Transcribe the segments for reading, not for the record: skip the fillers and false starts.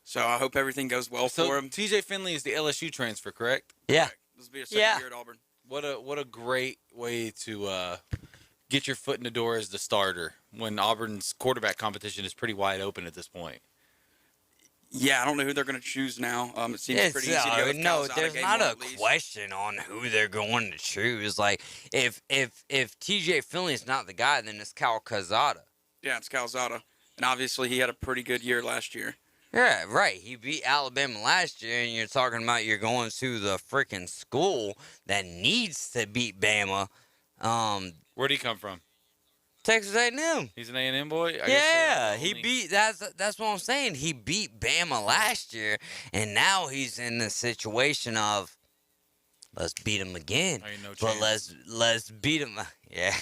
So I hope everything goes well So for him. TJ Finley is the LSU transfer, correct? Yeah. Correct. This will be a second Yeah. year at Auburn. What a great way to get your foot in the door as the starter when Auburn's quarterback competition is pretty wide open at this point. Yeah, I don't know who they're going to choose now. It seems It's, pretty easy to go with no, Calzada there's game not one a at least. question on who they're going to choose. Like, if TJ Finley's not the guy, then it's Cal Calzada. Yeah, it's Calzada. And obviously he had a pretty good year last year. Yeah, right. He beat Alabama last year, and you're talking about you're going to the freaking school that needs to beat Bama. Where'd he come from? Texas A&M. He's an A&M boy. Yeah, he beat. That's what I'm saying. He beat Bama last year, and now he's in the situation of let's beat him again. No but chance. let's beat him. Yeah,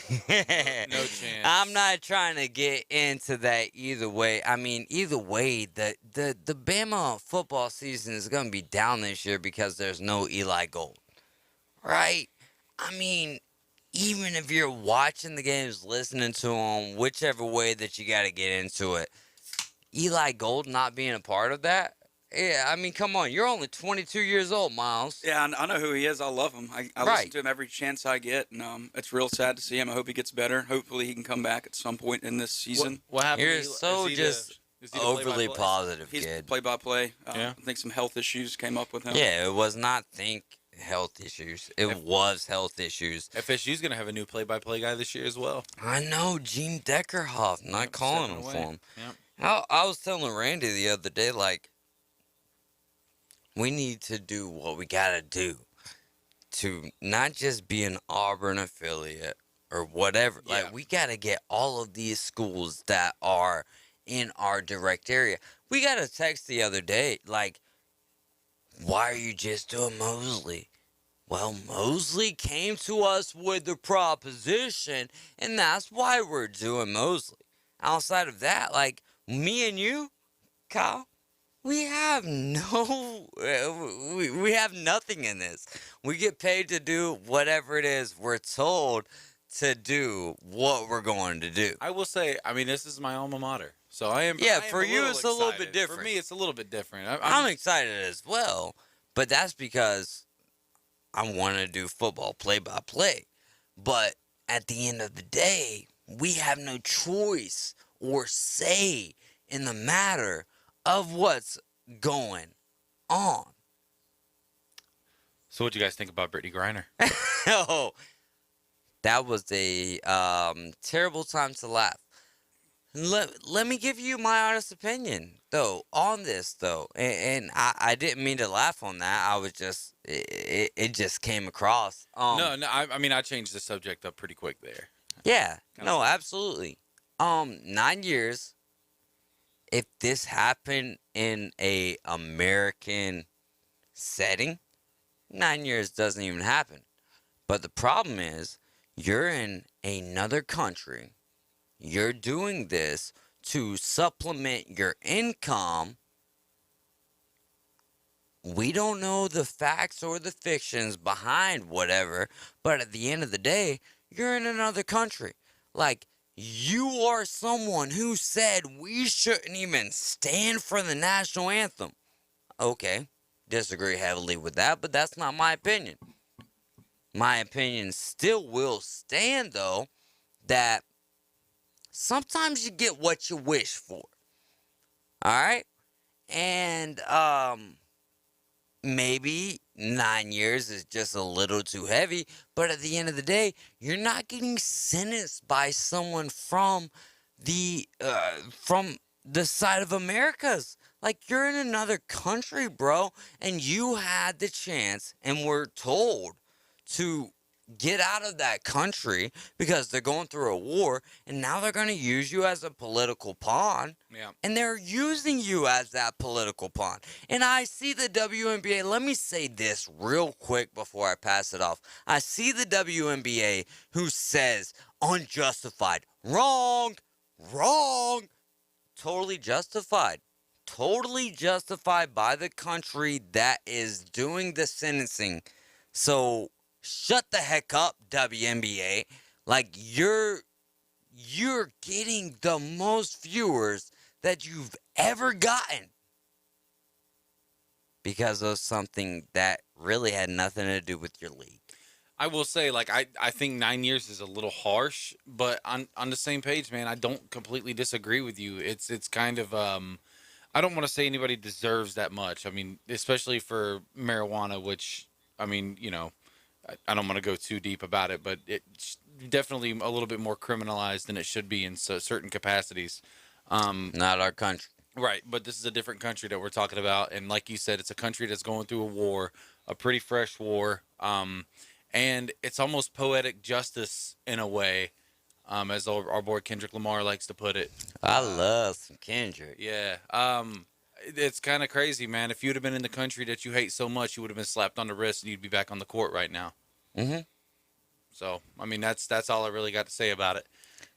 No chance. I'm not trying to get into that either way. I mean, either way, the Bama football season is going to be down this year because there's no Eli Gold, right? I mean, even if you're watching the games, listening to them, whichever way that you got to get into it, Eli Gold not being a part of that, yeah, I mean, come on. You're only 22 years old, Miles. Yeah, I know who he is. I love him. I listen to him every chance I get, and it's real sad to see him. I hope he gets better. Hopefully he can come back at some point in this season. What happened? You're so just overly positive, He's kid. play-by-play. Yeah. I think some health issues came up with him. Yeah, it was not health issues. It was health issues. FSU's going to have a new play-by-play guy this year as well. I know, Gene Deckerhoff, not calling him for him. Yep. I was telling Randy the other day, like, we need to do what we got to do to not just be an Auburn affiliate or whatever. Yeah. Like, we got to get all of these schools that are in our direct area. We got a text the other day, like, why are you just doing Mosley? Well, Mosley came to us with the proposition, and that's why we're doing Mosley. Outside of that, like, me and you, Kyle, we have we have nothing in this. We get paid to do whatever it is we're told to do what we're going to do. I will say, I mean, this is my alma mater. So I am. Yeah, I am for you, it's a little bit excited. different. For me, it's a little bit different. I'm excited as well, but that's because I want to do football play-by-play. But at the end of the day, we have no choice or say in the matter of what's going on. So what do you guys think about Brittany Griner? Oh, that was a terrible time to laugh. Let me give you my honest opinion, though, on this, though. And I didn't mean to laugh on that. I was just, it just came across. No, I mean, I changed the subject up pretty quick there. Yeah, no, absolutely. 9 years, if this happened in a American setting, 9 years doesn't even happen. But the problem is, you're in another country. You're doing this to supplement your income. We don't know the facts or the fictions behind whatever, but at the end of the day, you're in another country. Like, you are someone who said we shouldn't even stand for the national anthem. Okay, disagree heavily with that, but that's not my opinion. My opinion still will stand, though, that sometimes you get what you wish for. Alright? And, maybe 9 years is just a little too heavy, but at the end of the day, you're not getting sentenced by someone from the side of Americas. Like, you're in another country, bro, and you had the chance and were told to get out of that country because they're going through a war, and now they're going to use you as a political pawn. Yeah. And they're using you as that political pawn. And I see the WNBA. Let me say this real quick before I pass it off. I see the WNBA who says unjustified. Wrong. Totally justified. Totally justified by the country that is doing the sentencing. So shut the heck up, WNBA. Like, you're getting the most viewers that you've ever gotten. because of something that really had nothing to do with your league. I will say, like, I think 9 years is a little harsh, but on the same page, man, I don't completely disagree with you. It's kind of I don't want to say anybody deserves that much. I mean, especially for marijuana, which I mean, I don't want to go too deep about it, but it's definitely a little bit more criminalized than it should be in certain capacities. Not our country. Right, but this is a different country that we're talking about, and like you said, it's a country that's going through a war, a pretty fresh war, and it's almost poetic justice in a way, as our boy Kendrick Lamar likes to put it. I love some Kendrick. Yeah, it's kind of crazy, man. If you'd have been in the country that you hate so much, you would have been slapped on the wrist, and you'd be back on the court right now. Mm-hmm. So, I mean, that's all I really got to say about it.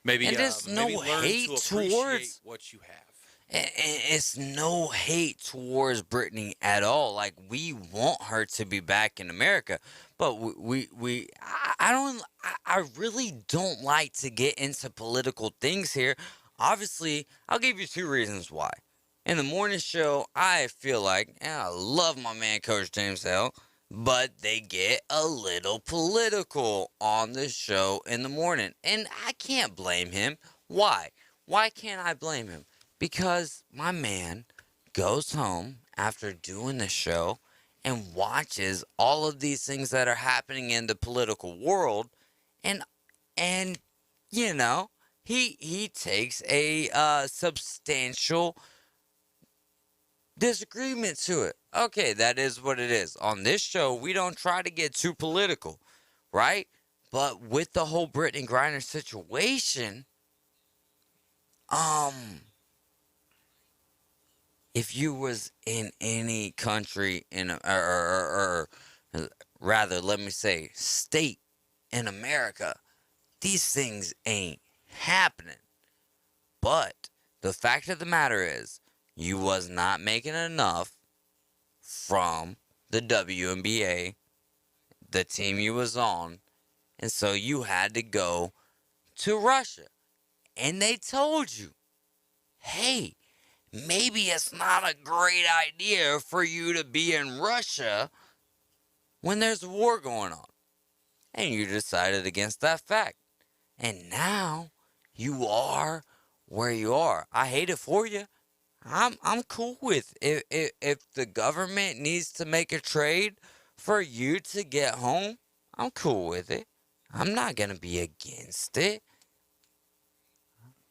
Maybe, And there's no maybe learn hate to appreciate towards what you have. And it's no hate towards Brittany at all. Like, we want her to be back in America, but I really don't like to get into political things here. Obviously, I'll give you 2 reasons why. In the morning show, I feel like, and I love my man, Coach James Hill, but they get a little political on the show in the morning, and I can't blame him. Why? Why can't I blame him? Because my man goes home after doing the show and watches all of these things that are happening in the political world, and he takes a substantial disagreement to it. Okay, that is what it is. On this show, we don't try to get too political, right? But with the whole Brittany Griner situation, if you was in any country or rather, let me say, state in America, these things ain't happening. But the fact of the matter is, you was not making enough from the WNBA, the team you was on, and so you had to go to Russia. And they told you, hey, maybe it's not a great idea for you to be in Russia when there's a war going on. And you decided against that fact. And now you are where you are. I hate it for you. I'm cool with it. If the government needs to make a trade for you to get home, I'm cool with it. I'm not going to be against it.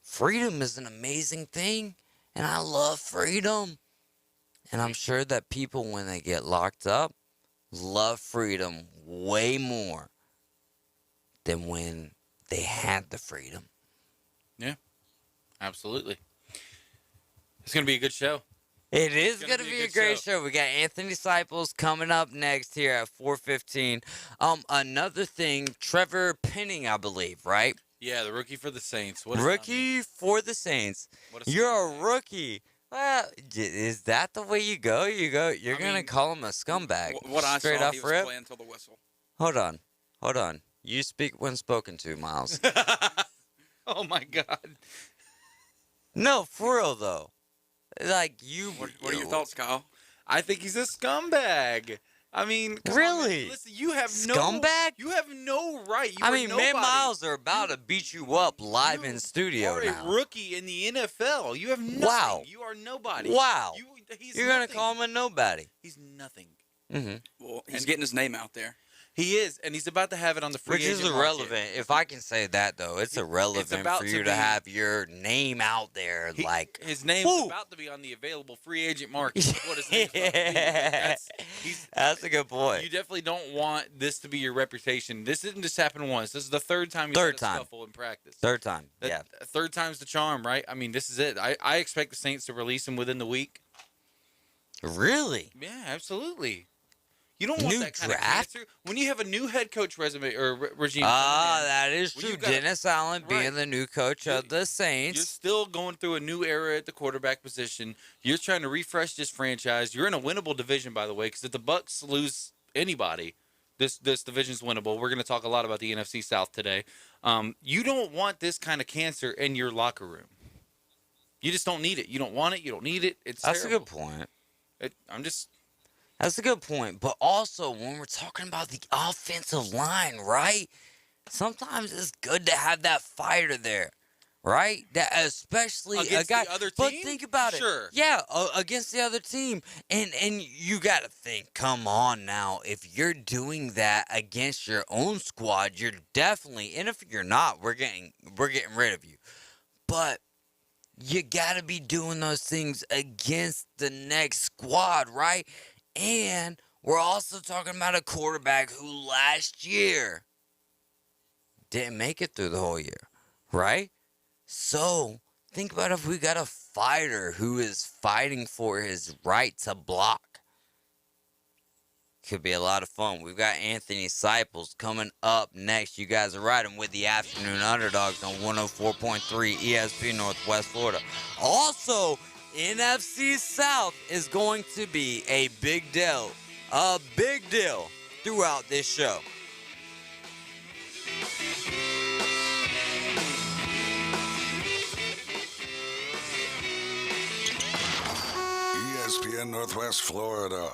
Freedom is an amazing thing, and I love freedom. And I'm sure that people, when they get locked up, love freedom way more than when they had the freedom. Yeah, absolutely. It's going to be a good show. It is going to be a great show. We got Anthony Siples coming up next here at 4:15. Another thing, Trevor Penning, I believe, right? Yeah, the rookie for the Saints. Rookie for the Saints. You're a rookie. Well, is that the way you go? You're going to call him a scumbag. What I straight saw, off he was rip? playing till the whistle. Hold on. You speak when spoken to, Miles. Oh, my God. No, for real, though. Like, you... What are your thoughts, Kyle? I think he's a scumbag. I mean, really? On, listen, you have scumbag? You have no right. Me and Miles are about to beat you up live in studio now. You are a rookie in the NFL. You have nothing. Wow. You are nobody. Wow. You're going to call him a nobody. He's nothing. Mm-hmm. Well, he's getting his name out there. He is, and he's about to have it on the free agent market. Which is irrelevant. Market. If I can say that, though, it's irrelevant for you to have your name out there. His name's about to be on the available free agent market. What his name's about to be. That's a good point. You definitely don't want this to be your reputation. This didn't just happen once. This is the third time you had a scuffle in practice. Third time, yeah. Third time's the charm, right? I mean, this is it. I expect the Saints to release him within the week. Really? Yeah, absolutely. You don't want that kind of cancer when you have a new head coach regime. That is true. Dennis Allen being the new coach of the Saints. You're still going through a new era at the quarterback position. You're trying to refresh this franchise. You're in a winnable division, by the way, because if the Bucs lose anybody, this division's winnable. We're going to talk a lot about the NFC South today. You don't want this kind of cancer in your locker room. You just don't need it. You don't want it. You don't need it. It's That's terrible. A good point. That's a good point. But also, when we're talking about the offensive line, right? Sometimes it's good to have that fighter there, right? That especially Against a guy. the other But team? think about it. Sure. Yeah, against the other team, and you got to think. Come on now, if you're doing that against your own squad, you're definitely. And if you're not, we're getting rid of you. But you got to be doing those things against the next squad, right? And we're also talking about a quarterback who last year didn't make it through the whole year, right? So think about if we got a fighter who is fighting for his right to block. Could be a lot of fun. We've got Anthony Seipels coming up next. You guys are riding with the Afternoon Underdogs on 104.3 ESPN Northwest Florida. Also, NFC South is going to be a big deal throughout this show. ESPN Northwest Florida,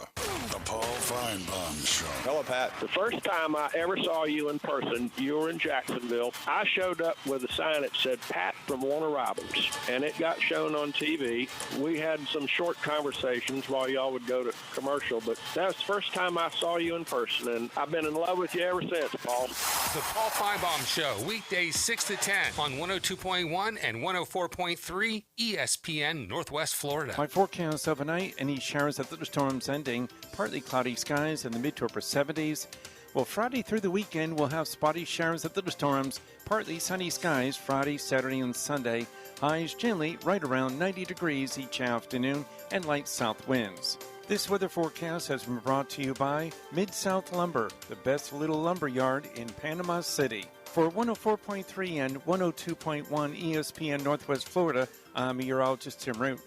the Paul Feinbaum Show. Hello, Pat. The first time I ever saw you in person, you were in Jacksonville. I showed up with a sign that said Pat from Warner Robins, and it got shown on TV. We had some short conversations while y'all would go to commercial, but that was the first time I saw you in person, and I've been in love with you ever since, Paul. The Paul Feinbaum Show, weekdays 6 to 10 on 102.1 and 104.3 ESPN Northwest Florida. My forecast overnight, any showers and thunderstorms ending, partly cloudy skies in the mid to upper 70s. Well, Friday through the weekend, we'll have spotty showers and thunderstorms, partly sunny skies Friday, Saturday, and Sunday. Highs generally right around 90 degrees each afternoon and light south winds. This weather forecast has been brought to you by Mid-South Lumber, the best little lumber yard in Panama City. For 104.3 and 102.1 ESPN Northwest Florida, I'm meteorologist Tim Root.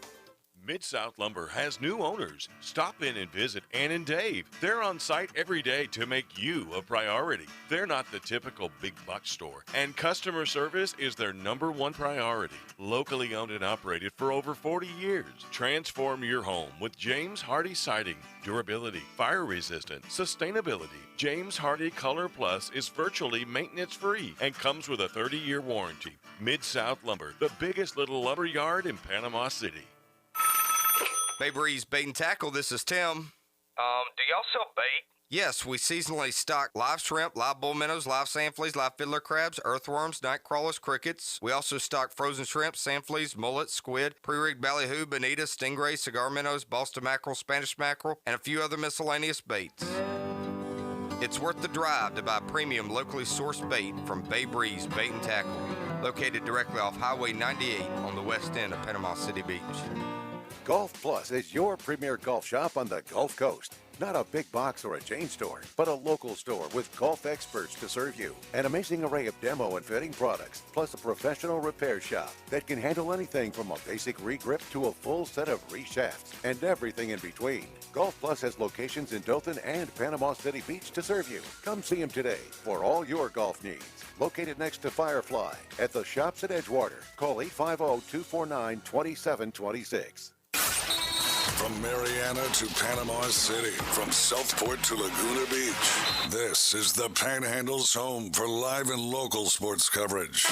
Mid-South Lumber has new owners. Stop in and visit Ann and Dave. They're on site every day to make you a priority. They're not the typical big box store, and customer service is their number one priority. Locally owned and operated for over 40 years. Transform your home with James Hardy Siding. Durability, fire resistant, sustainability. James Hardy Color Plus is virtually maintenance free and comes with a 30-year warranty. Mid-South Lumber, the biggest little lumber yard in Panama City. Bay Breeze Bait and Tackle, this is Tim. Do y'all sell bait? Yes, we seasonally stock live shrimp, live bull minnows, live sand fleas, live fiddler crabs, earthworms, night crawlers, crickets. We also stock frozen shrimp, sand fleas, mullet, squid, pre-rigged ballyhoo, bonita, stingray, cigar minnows, Boston mackerel, Spanish mackerel, and a few other miscellaneous baits. It's worth the drive to buy premium locally sourced bait from Bay Breeze Bait and Tackle, located directly off Highway 98 on the west end of Panama City Beach. Golf Plus is your premier golf shop on the Gulf Coast. Not a big box or a chain store, but a local store with golf experts to serve you. An amazing array of demo and fitting products, plus a professional repair shop that can handle anything from a basic re-grip to a full set of re-shafts and everything in between. Golf Plus has locations in Dothan and Panama City Beach to serve you. Come see them today for all your golf needs. Located next to Firefly at the shops at Edgewater. Call 850-249-2726. From Mariana to Panama City, from Southport to Laguna Beach, this is the Panhandle's home for live and local sports coverage.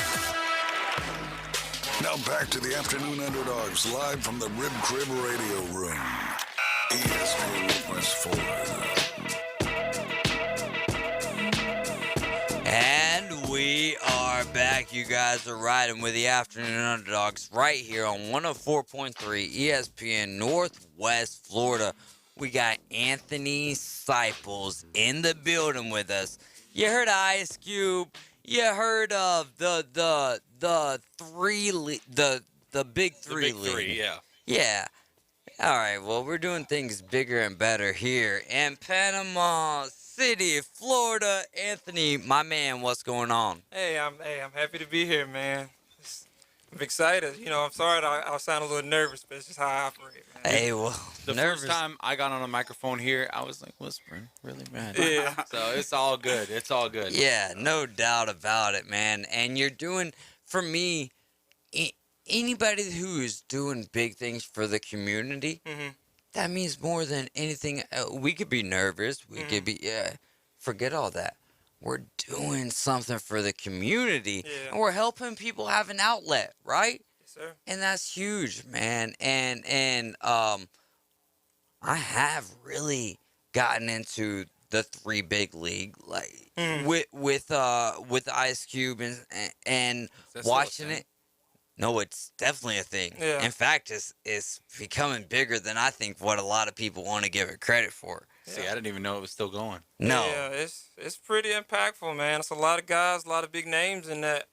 Now back to the Afternoon Underdogs, live from the Rib Crib Radio Room. ESPN Northwest Florida. And we are back. You guys are riding with the Afternoon Underdogs right here on 104.3 ESPN Northwest Florida. We got Anthony Seipels in the building with us. You heard Ice Cube. You heard of the big three league. Yeah. Yeah. All right. Well, we're doing things bigger and better here in Panama City, Florida. Anthony, my man, what's going on? Hey, I'm happy to be here, man. I'm excited. You know, I'm sorry that I sound a little nervous, but it's just how I operate, man. Hey, well, The nervous. first time I got on a microphone here, I was like whispering really bad. Yeah. So it's all good. It's all good. Yeah, no doubt about it, man. And you're doing, for me, anybody who is doing big things for the community, that means more than anything. We could be nervous. We could be, forget all that. We're doing something for the community, and we're helping people have an outlet, right? Yes, sir. And that's huge, man. And I have really gotten into the Three Big League, like with Ice Cube and watching it. No, it's definitely a thing. Yeah. In fact, it's becoming bigger than I think what a lot of people want to give it credit for. See, I didn't even know it was still going. No. Yeah, it's pretty impactful, man. It's a lot of guys, a lot of big names in that.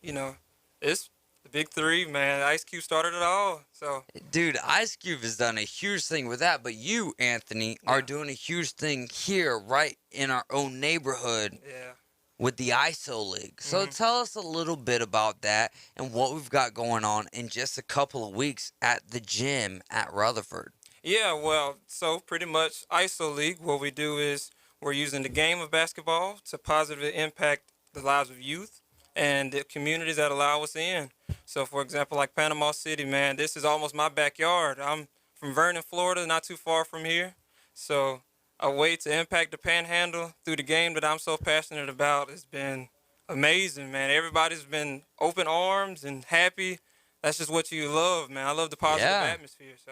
It's the big three, man. Ice Cube started it all. So, Dude, Ice Cube has done a huge thing with that, but you, Anthony, are doing a huge thing here, right in our own neighborhood. Yeah. With the ISO League. So tell us a little bit about that and what we've got going on in just a couple of weeks at the gym at Rutherford. Yeah, well, so pretty much ISO League, what we do is we're using the game of basketball to positively impact the lives of youth and the communities that allow us in. So, for example, like Panama City, man, this is almost my backyard. I'm from Vernon, Florida, not too far from here. So a way to impact the Panhandle through the game that I'm so passionate about has been amazing, man. Everybody's been open arms and happy. That's just what you love, man. I love the positive atmosphere. So,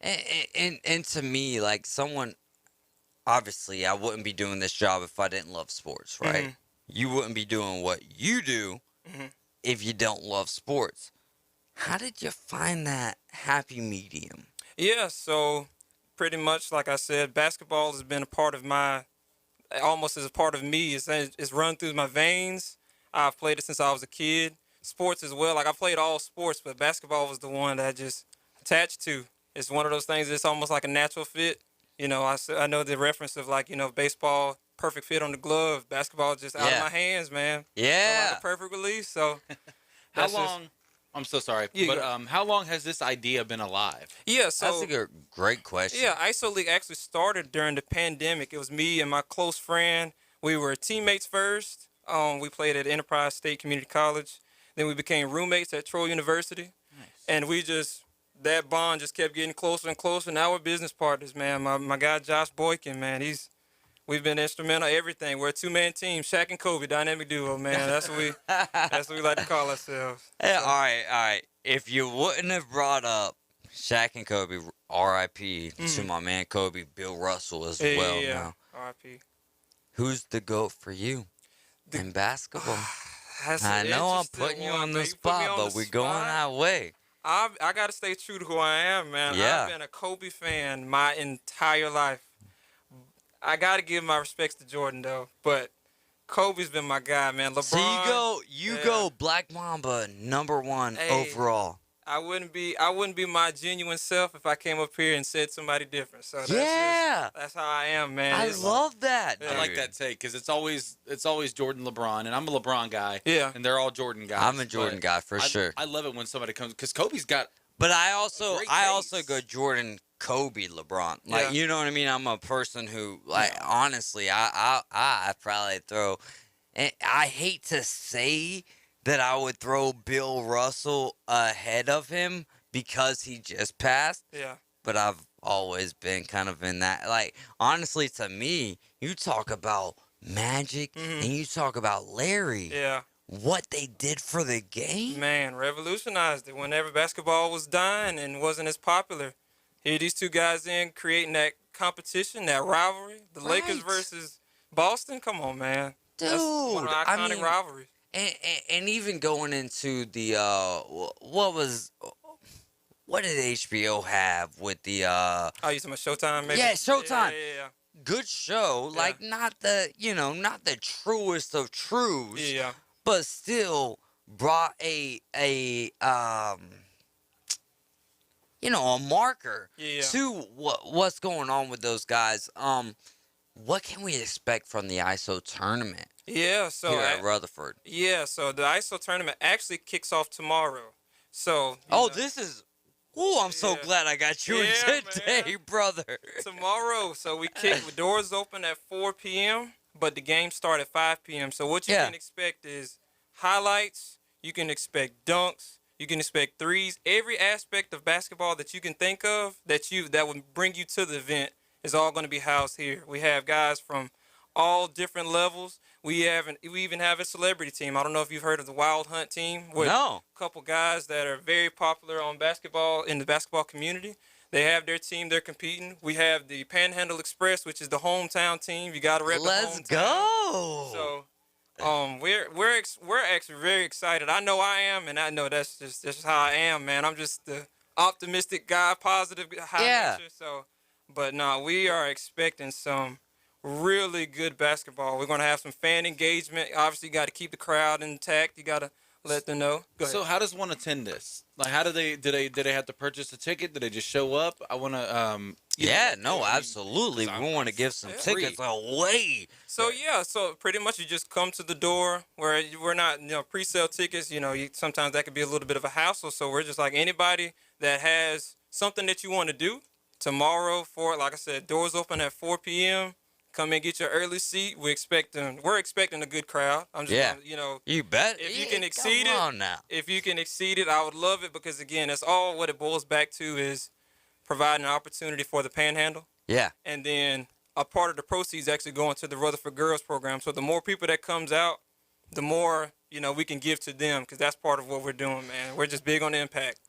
and to me, like someone, obviously, I wouldn't be doing this job if I didn't love sports, right? You wouldn't be doing what you do if you don't love sports. How did you find that happy medium? Yeah, so pretty much, like I said, basketball has been a part of almost as a part of me. It's run through my veins. I've played it since I was a kid. Sports as well. Like, I played all sports, but basketball was the one that I just attached to. It's one of those things that's almost like a natural fit. I know the reference of, like, baseball, perfect fit on the glove. Basketball just out of my hands, man. Yeah. So, like a perfect release. So How long? I'm so sorry, but how long has this idea been alive? Yeah, so that's a great question. Yeah, ISO League actually started during the pandemic. It was me and my close friend. We were teammates first. We played at Enterprise State Community College. Then we became roommates at Troy University. Nice. And that bond just kept getting closer and closer. Now we're business partners, man. My guy Josh Boykin, man, we've been instrumental in everything. We're a two-man team, Shaq and Kobe, dynamic duo, man. That's what we like to call ourselves. Hey, all right. If you wouldn't have brought up Shaq and Kobe, R.I.P. to my man Kobe, Bill Russell as well. Yeah, now. R.I.P. Who's the GOAT for you in basketball? That's I know I'm putting you on the spot, but we're going that way. I got to stay true to who I am, man. Yeah. I've been a Kobe fan my entire life. I got to give my respects to Jordan, though. But Kobe's been my guy, man. LeBron. So you go Black Mamba, #1 overall. I wouldn't be my genuine self if I came up here and said somebody different. So that's how I am, man. I love that. I like that take because it's always Jordan, LeBron, and I'm a LeBron guy. Yeah, and they're all Jordan guys. I'm a Jordan guy for sure. I love it when somebody comes because Kobe's got. But I also go Jordan, Kobe, LeBron. Like you know what I mean? I'm a person who honestly I probably throw. And I hate to say that I would throw Bill Russell ahead of him because he just passed. Yeah. But I've always been kind of in that. Like, honestly, to me, you talk about Magic and you talk about Larry. Yeah. What they did for the game? Man, revolutionized it. Whenever basketball was dying and wasn't as popular, here these two guys in creating that competition, that rivalry. The Lakers versus Boston. Come on, man. Dude. That's one of the iconic rivalries. And even going into the what did HBO have with the oh, you talking about Showtime, maybe? Yeah, Showtime. Yeah. Good show. Yeah. Like not the truest of truths. Yeah. But still brought a marker to what's going on with those guys. What can we expect from the ISO tournament? Yeah, so here at Rutherford. Yeah, so the ISO tournament actually kicks off tomorrow. So this is. Oh, I'm so glad I got you in today, man. Brother. Tomorrow, so we kick the doors open at 4 p.m., but the games start at 5 p.m. So what you can expect is highlights. You can expect dunks. You can expect threes. Every aspect of basketball that you can think of that would bring you to the event is all going to be housed here. We have guys from all different levels. We even have a celebrity team. I don't know if you've heard of the Wild Hunt team. With No. a couple guys that are very popular on basketball in the basketball community. They have their team. They're competing. We have the Panhandle Express, which is the hometown team. You got to rep the hometown. Let's go. So, we're actually very excited. I know I am, and I know that's just how I am, man. I'm just the optimistic guy, positive, high nature. So, but no, we are expecting some really good basketball. We're going to have some fan engagement. Obviously, you got to keep the crowd intact. You got to let them know. Go ahead. So how does one attend this? Like, how do they have to purchase a ticket? Do they just show up? I want to. Absolutely. We want to give some tickets away. So so pretty much you just come to the door where we're not, pre-sale tickets. Sometimes that could be a little bit of a hassle. So we're just like anybody that has something that you want to do tomorrow. Like I said, doors open at 4 p.m. Come and get your early seat. We're expecting a good crowd. I'm just you bet. If you can exceed it, I would love it, because again, that's all what it boils back to is providing an opportunity for the Panhandle. Yeah. And then a part of the proceeds actually going to the Rutherford Girls program. So the more people that comes out, the more we can give to them, because that's part of what we're doing, man. We're just big on the impact.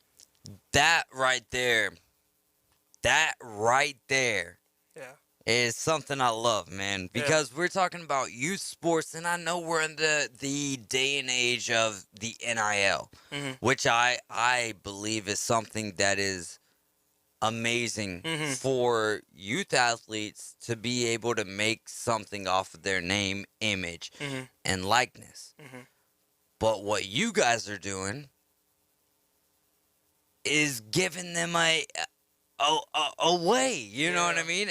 That right there. Yeah. Is something I love, man, because we're talking about youth sports, and I know we're in the day and age of the NIL, which I believe is something that is amazing for youth athletes to be able to make something off of their name, image, and likeness. But what you guys are doing is giving them away, you know what I mean?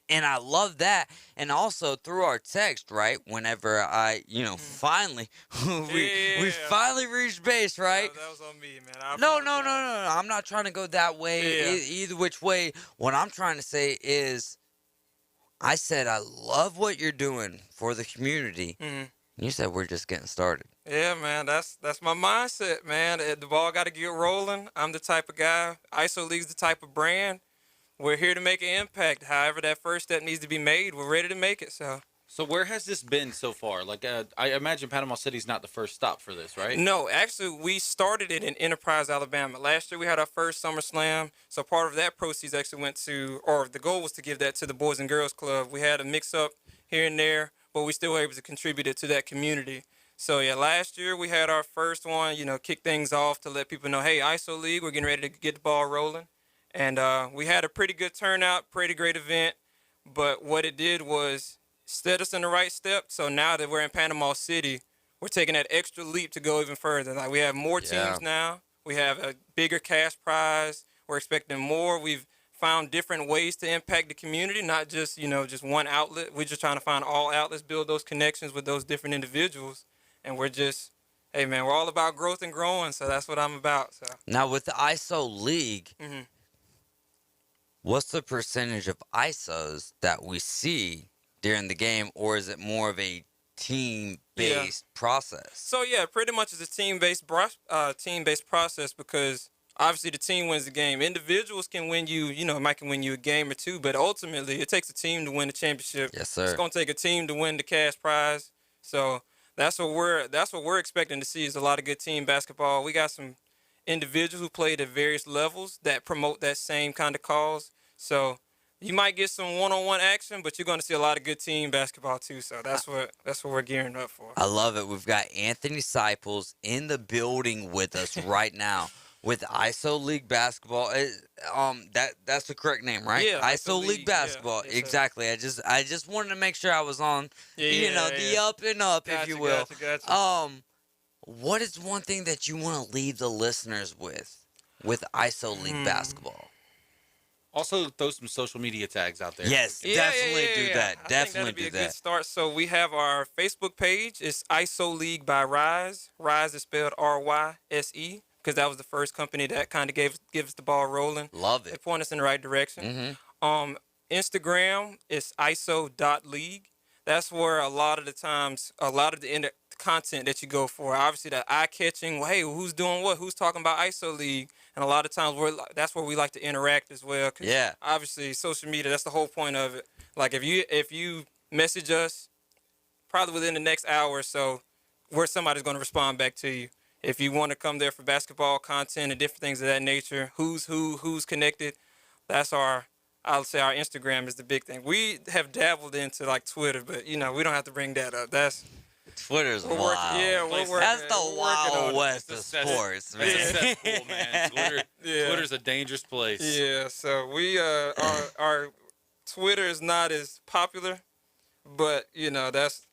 And I love that. And also through our text, right? Whenever I, finally, we finally reached base, right? That was on me, man. No. I'm not trying to go that way, either which way. What I'm trying to say is, I said I love what you're doing for the community. You said we're just getting started. Yeah, man, that's my mindset, man. The ball got to get rolling. I'm the type of guy. ISO League's the type of brand. We're here to make an impact. However, that first step needs to be made. We're ready to make it. So where has this been so far? Like, I imagine Panama City's not the first stop for this, right? No, actually, we started it in Enterprise, Alabama. Last year, we had our first Summer Slam. So part of that proceeds actually went to, or the goal was to give that to the Boys and Girls Club. We had a mix-up here and there, but we still were able to contribute it to that community. So, last year we had our first one, kick things off to let people know, hey, ISO League, we're getting ready to get the ball rolling. And we had a pretty good turnout, pretty great event. But what it did was set us in the right step. So now that we're in Panama City, we're taking that extra leap to go even further. Like, we have more teams now. We have a bigger cash prize. We're expecting more. We've found different ways to impact the community, not just, just one outlet. We're just trying to find all outlets, build those connections with those different individuals. And we're just, hey, man, we're all about growth and growing, so that's what I'm about. So now, with the ISO League, what's the percentage of ISOs that we see during the game, or is it more of a team-based process? So, pretty much it's a team-based process, because obviously the team wins the game. Individuals can win you, might can win you a game or two, but ultimately it takes a team to win the championship. Yes, sir. It's going to take a team to win the cash prize. So that's what we're expecting to see, is a lot of good team basketball. We got some individuals who played at various levels that promote that same kind of cause. So you might get some one-on-one action, but you're going to see a lot of good team basketball too. So that's what we're gearing up for. I love it. We've got Anthony Seipels in the building with us right now with ISO League basketball. That's the correct name, right? Yeah, ISO League basketball. Yeah, exactly. I just wanted to make sure I was on, the up and up, if you will. Gotcha. What is one thing that you want to leave the listeners with ISO League basketball? Also, throw some social media tags out there. Yes, definitely do that. Definitely be do a that. good start. So we have our Facebook page. It's ISO League by Rise. Rise is spelled RYSE, because that was the first company that kind of gave us the ball rolling. Love it. It pointed us in the right direction. Instagram is ISO.league. That's where a lot of the content that you go for. Obviously, that eye-catching, well, hey, who's doing what? Who's talking about ISO League? And a lot of times that's where we like to interact as well. 'Cause Yeah. obviously, social media, that's the whole point of it. Like, if you message us, probably within the next hour or so, where somebody's going to respond back to you. If you want to come there for basketball content and different things of that nature, who's connected, that's I'll say our Instagram is the big thing. We have dabbled into like Twitter, but we don't have to bring that up. That's Twitter's we're wild. working, yeah, we're working. That's the we're working on wild it. west of sports, man. It's a cesspool, man. Twitter's a dangerous place. Yeah, so we our Twitter is not as popular, but that's.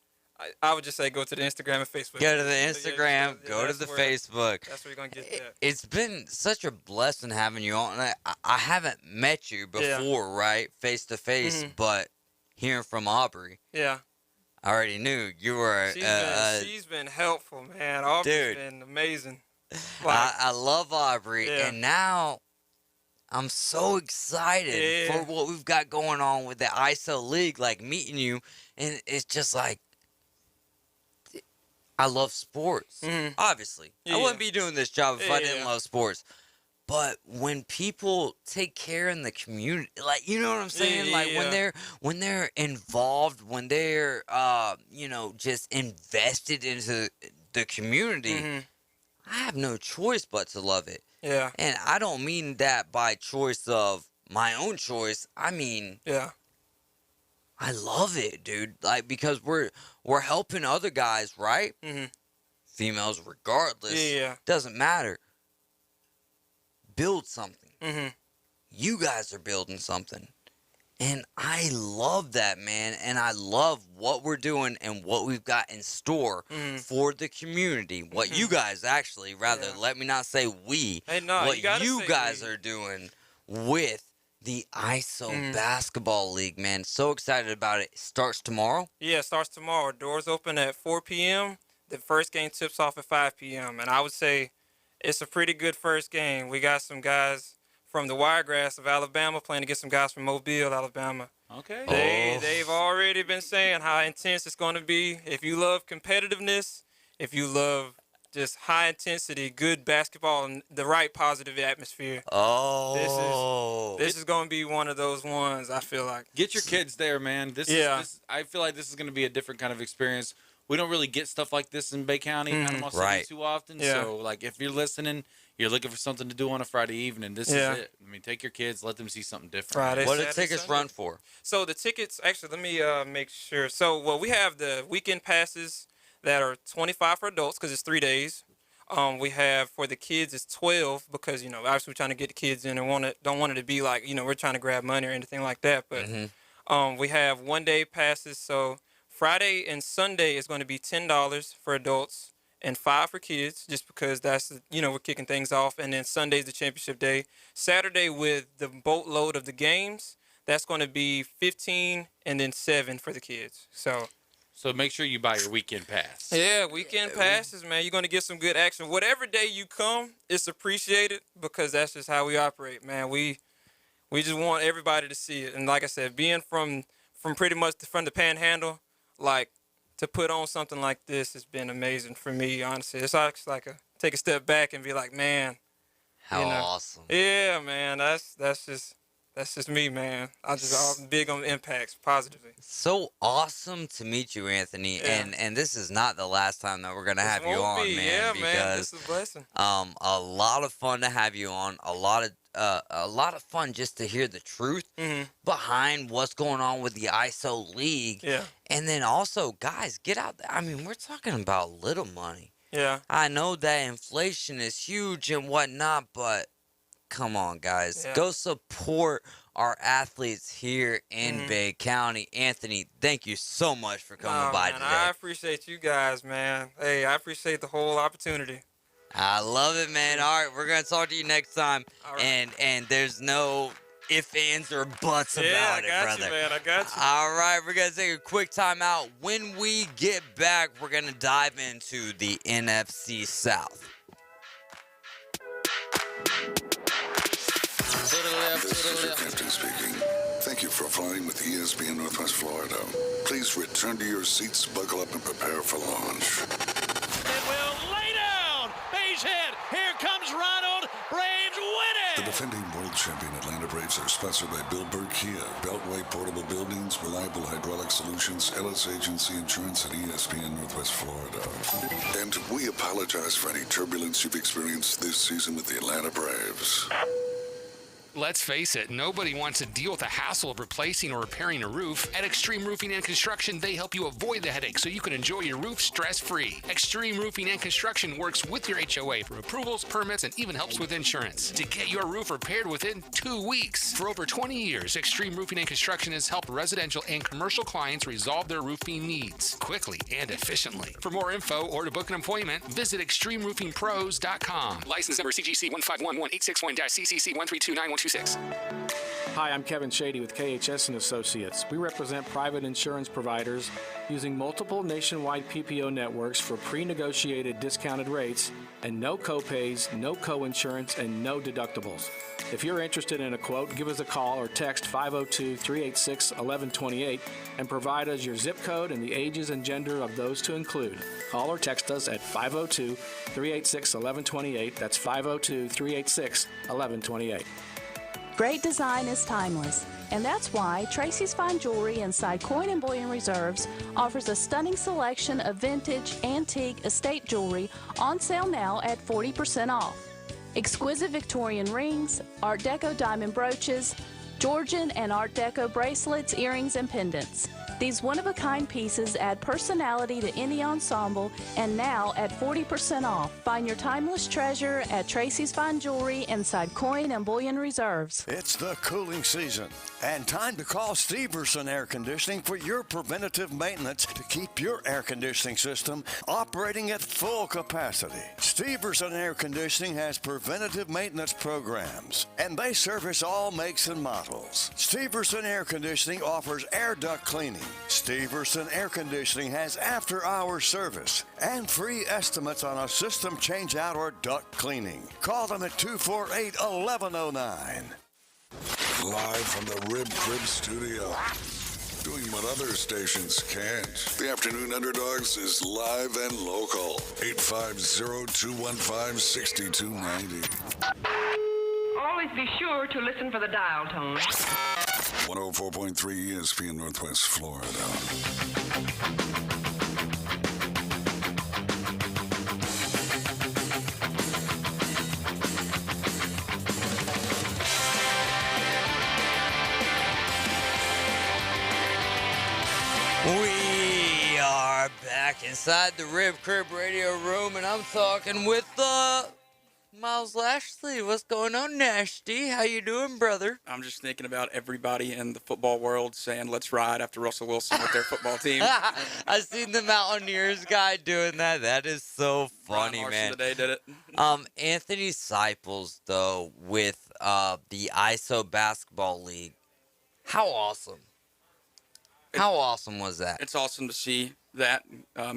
I would just say go to the Instagram and Facebook. Go to the Instagram, go to the Facebook. That's where you're going to get that. It's been such a blessing having you on. I haven't met you before, right, face to face, but hearing from Aubrey, I already knew you were. She's been helpful, man. Aubrey's been amazing. I love Aubrey, and now I'm so excited for what we've got going on with the ISO League, like meeting you, and it's just like, I love sports, obviously. I wouldn't be doing this job if I didn't love sports. But when people take care in the community, like, you know what I'm saying? When they're involved, when they're, just invested into the community, I have no choice but to love it. Yeah. And I don't mean that by choice of my own choice. I mean, I love it, dude. Like, because we're helping other guys, right? Females, regardless. Doesn't matter. Build something. You guys are building something. And I love that, man. And I love what we're doing and what we've got in store for the community. What you guys actually, let me not say we. Hey, no, what you guys are doing with the ISO Basketball League, man. So excited about it. Starts tomorrow? Yeah, it starts tomorrow. Doors open at 4 p.m. The first game tips off at 5 p.m. And I would say it's a pretty good first game. We got some guys from the Wiregrass of Alabama playing against some guys from Mobile, Alabama. Okay. They've already been saying how intense it's going to be. If you love competitiveness, if you love just high intensity, good basketball, and the right positive atmosphere. This is going to be one of those ones, I feel like. Get your kids there, man. I feel like this is going to be a different kind of experience. We don't really get stuff like this in Bay County, Panama City too often. So, like, if you're listening, you're looking for something to do on a Friday evening, this is it. I mean, take your kids, let them see something different. Friday, what do tickets run for? So the tickets, actually, let me make sure. So, we have the weekend passes that are $25 for adults because it's 3 days. We have for the kids it's $12 because obviously we're trying to get the kids in and don't want it to be like we're trying to grab money or anything like that. But we have 1 day passes. So Friday and Sunday is going to be $10 for adults and $5 for kids, just because that's we're kicking things off. And then Sunday's the championship day. Saturday with the boatload of the games, that's going to be $15 and then $7 for the kids. So make sure you buy your weekend pass. Yeah, weekend passes, man. You're going to get some good action. Whatever day you come, it's appreciated because that's just how we operate, man. We just want everybody to see it. And like I said, being from pretty much from the Panhandle, like, to put on something like this has been amazing for me, honestly. It's actually like take a step back and be like, man. How awesome. Yeah, man. That's just me, man. I'm big on impacts, positively. So awesome to meet you, Anthony. Yeah. And this is not the last time that we're gonna have you on, man. Yeah, because, man. This is a blessing. A lot of fun to have you on. A lot of fun just to hear the truth behind what's going on with the ISO League. Yeah. And then also, guys, get out there. I mean, we're talking about little money. Yeah. I know that inflation is huge and whatnot, but come on, guys. Yeah. Go support our athletes here in Bay County. Anthony, thank you so much for coming by today. I appreciate you guys, man. Hey, I appreciate the whole opportunity. I love it, man. All right, we're going to talk to you next time. Right. And there's no ifs, ands, or buts about it, brother. Yeah, I got you, man. I got you. All right, we're going to take a quick time out. When we get back, we're going to dive into the NFC South. This is your captain speaking. Thank you for flying with ESPN Northwest Florida. Please return to your seats, buckle up, and prepare for launch. It will lay down. Base hit. Here comes Ronald. Braves win it. The defending world champion Atlanta Braves are sponsored by Bill Burke Kia, Beltway Portable Buildings, Reliable Hydraulic Solutions, Ellis Agency Insurance, and ESPN Northwest Florida. And we apologize for any turbulence you've experienced this season with the Atlanta Braves. Let's face it, nobody wants to deal with the hassle of replacing or repairing a roof. At Extreme Roofing and Construction, they help you avoid the headache so you can enjoy your roof stress-free. Extreme Roofing and Construction works with your HOA for approvals, permits, and even helps with insurance to get your roof repaired within 2 weeks. For over 20 years, Extreme Roofing and Construction has helped residential and commercial clients resolve their roofing needs quickly and efficiently. For more info or to book an appointment, visit ExtremeRoofingPros.com. License number CGC 1511861-CCC1329126. Hi, I'm Kevin Shady with KHS & Associates. We represent private insurance providers using multiple nationwide PPO networks for pre-negotiated discounted rates and no copays, no co-insurance, and no deductibles. If you're interested in a quote, give us a call or text 502-386-1128 and provide us your zip code and the ages and gender of those to include. Call or text us at 502-386-1128. That's 502-386-1128. Great design is timeless, and that's why Tracy's Fine Jewelry inside Coin and Bullion Reserves offers a stunning selection of vintage, antique, estate jewelry on sale now at 40% off. Exquisite Victorian rings, Art Deco diamond brooches, Georgian and Art Deco bracelets, earrings, and pendants. These one-of-a-kind pieces add personality to any ensemble, and now at 40% off. Find your timeless treasure at Tracy's Fine Jewelry inside Coin and Bullion Reserves. It's the cooling season, and time to call Steverson Air Conditioning for your preventative maintenance to keep your air conditioning system operating at full capacity. Steverson Air Conditioning has preventative maintenance programs, and they service all makes and models. Steverson Air Conditioning offers air duct cleaning. Steverson Air Conditioning has after-hours service and free estimates on a system change-out or duct cleaning. Call them at 248-1109. Live from the Rib Crib Studio. Doing what other stations can't. The Afternoon Underdogs is live and local. 850-215-6290. Always be sure to listen for the dial tone. 104.3 ESPN Northwest Florida. We are back inside the Rib Crib Radio Room, and I'm talking with Miles Lashley. What's going on, Nasty? How you doing, brother? I'm just thinking about everybody in the football world saying, let's ride after Russell Wilson with their football team. I seen the Mountaineers guy doing that. That is so funny, man. Today did it. Anthony Seipels, though, with the ISO Basketball League. How awesome. How awesome was that? It's awesome to see that,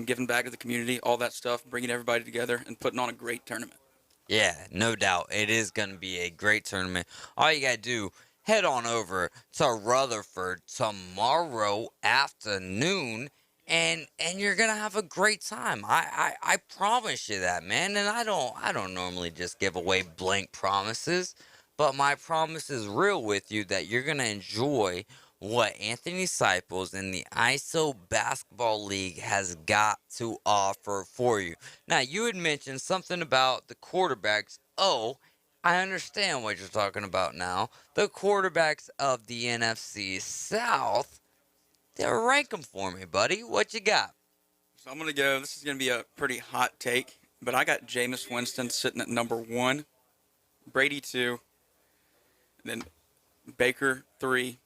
giving back to the community, all that stuff, bringing everybody together, and putting on a great tournament. Yeah, no doubt. It is going to be a great tournament. All you got to do, head on over to Rutherford tomorrow afternoon, and you're going to have a great time. I promise you that, man. And I don't normally just give away blank promises, but my promise is real with you that you're going to enjoy what Anthony Seipels and the ISO Basketball League has got to offer for you. Now, you had mentioned something about the quarterbacks. Oh, I understand what you're talking about now. The quarterbacks of the NFC South. Rank them for me, buddy. What you got? So I'm going to go, this is going to be a pretty hot take, but I got Jameis Winston sitting at number 1, Brady 2, and then Baker 3,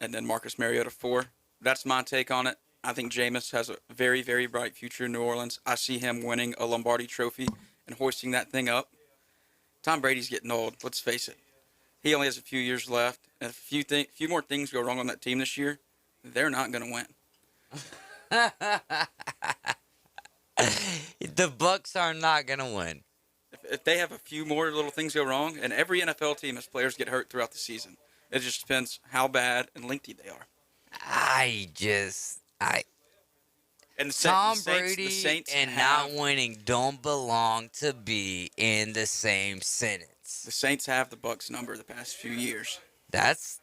and then Marcus Mariota 4. That's my take on it. I think Jameis has a very, very bright future in New Orleans. I see him winning a Lombardi trophy and hoisting that thing up. Tom Brady's getting old. Let's face it. He only has a few years left. And if a few more things go wrong on that team this year, they're not going to win. The Bucs are not going to win. If they have a few more little things go wrong, and every NFL team has players get hurt throughout the season. It just depends how bad and lengthy they are. And Tom the Saints, Brady the Saints and have, not winning don't belong to be in the same sentence. the Saints have the Bucks number the past few years. That's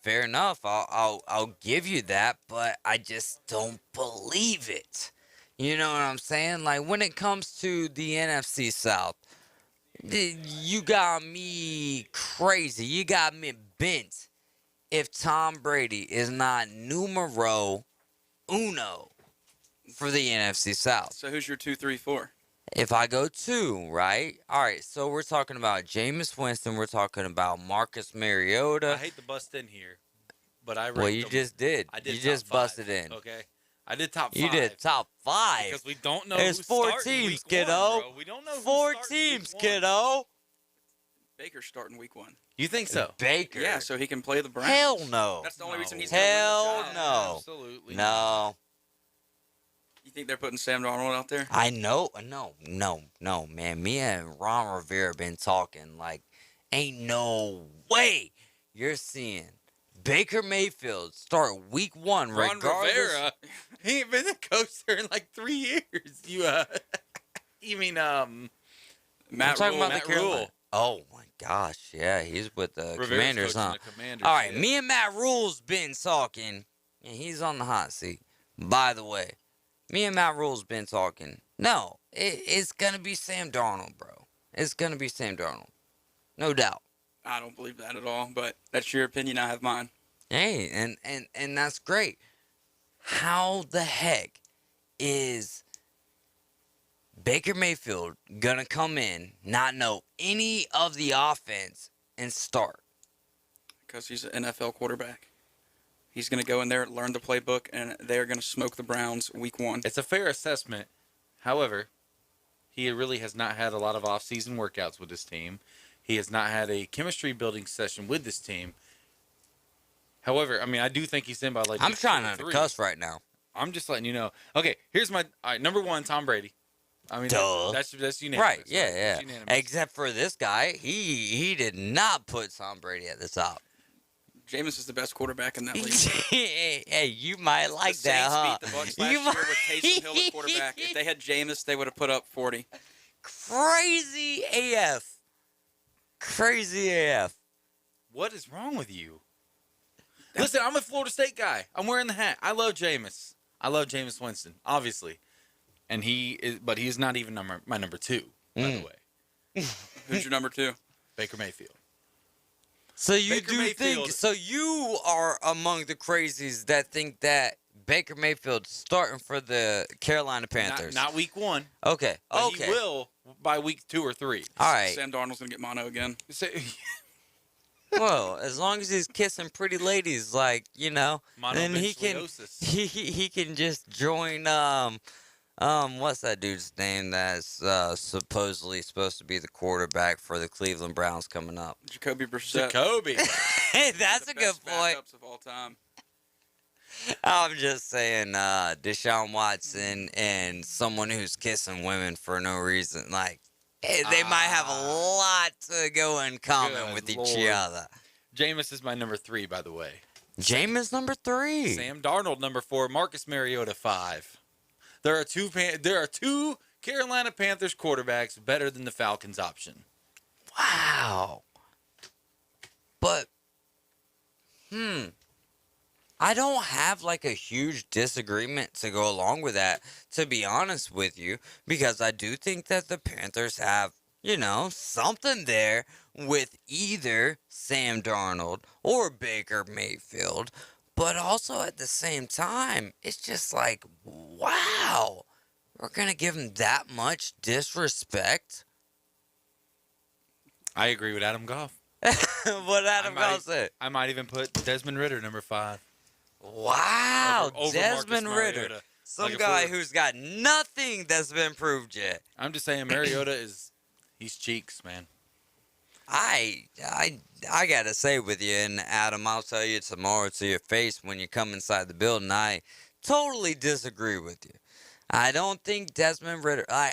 fair enough. I'll give you that, but I just don't believe it. You know what I'm saying? Like when it comes to the NFC South, you got me crazy. You got me bent. If Tom Brady is not numero uno for the NFC South. So who's your 2, 3, 4? If I go 2, right? All right, so we're talking about Jameis Winston. We're talking about Marcus Mariota. I hate to bust in here, but I Well, ranked you them. just did. I did You top just 5, busted in. Okay, I did top 5. You did top 5. Because we don't know There's who's 4 starting teams, week kiddo. 1, bro. We don't know who's 4 starting teams, week 1. kiddo. Baker's starting week 1. You think so? Baker. Yeah, so he can play the Browns. Hell no. That's the only reason he's Hell going to win the job. no. Absolutely. No. You think they're putting Sam Darnold out there? I know. No, man. Me and Ron Rivera been talking like, ain't no way you're seeing Baker Mayfield start week 1 Ron regardless. Rivera, he ain't been the coach there in like 3 years. You mean I'm Matt talking Rule. about Matt the Carolina. Rule. Oh my gosh, yeah, he's with the Rivera's Commanders, coaching huh? the Commanders, All right, yeah. me and Matt Rule's been talking, and he's on the hot seat. By the way, me and Matt Rule's been talking. No, it's gonna be Sam Darnold, bro. It's gonna be Sam Darnold, no doubt. I don't believe that at all, but that's your opinion. I have mine. Hey, and that's great. How the heck is Baker Mayfield gonna come in, not know any of the offense, and start? Because he's an NFL quarterback. He's going to go in there, learn the playbook, and they're going to smoke the Browns week 1. It's a fair assessment. However, he really has not had a lot of off-season workouts with his team. He has not had a chemistry building session with this team. However, I mean, I do think he's in by like. I'm trying not to 3. cuss right now. I'm just letting you know. Okay, here's my all right, number 1, Tom Brady. I mean, Duh. that's unanimous. Right, yeah, That's yeah. unanimous. Except for this guy, he did not put Tom Brady at the top. Jameis is the best quarterback in that league. Hey, you might like the that, Saints huh? beat the Bucks last You year with Taysom Hill at quarterback. If they had Jameis, they would have put up 40. Crazy AF. Crazy AF. What is wrong with you? Listen, I'm a Florida State guy. I'm wearing the hat. I love Jameis. I love Jameis Winston, obviously, and but he is not even my number 2. By the way, Who's your number 2? Baker Mayfield. So you Baker do Mayfield. think? So you are among the crazies that think that Baker Mayfield's starting for the Carolina Panthers? Not week 1. Okay. But Okay. he will by week 2 or 3. All right. Sam Darnold's going to get mono again. Well, as long as he's kissing pretty ladies, like then he can Monovinculosis. he can just join what's that dude's name that's supposedly supposed to be the quarterback for the Cleveland Browns coming up? Jacoby Brissett. Jacoby. Hey, that's The a good best point. backups of all time. I'm just saying, Deshaun Watson and someone who's kissing women for no reason, like they might have a lot to go in common Good with Lord. each other. Jameis is my number 3, by the way. Jameis number 3. Sam Darnold number 4. Marcus Mariota 5. There are two Carolina Panthers quarterbacks better than the Falcons option. Wow. But, I don't have like a huge disagreement to go along with that, to be honest with you, because I do think that the Panthers have, something there with either Sam Darnold or Baker Mayfield. But also at the same time, it's just like, wow, we're going to give him that much disrespect? I agree with Adam Goff. What Adam Goff said? I might even put Desmond Ritter number 5. Wow, Over Desmond Marcus Ritter. Mariota. Some Like, if guy we're- who's got nothing that's been proved yet. I'm just saying Mariota he's cheeks, man. I gotta say with you, and Adam, I'll tell you tomorrow to your face when you come inside the building, I totally disagree with you. I don't think Desmond Ritter. I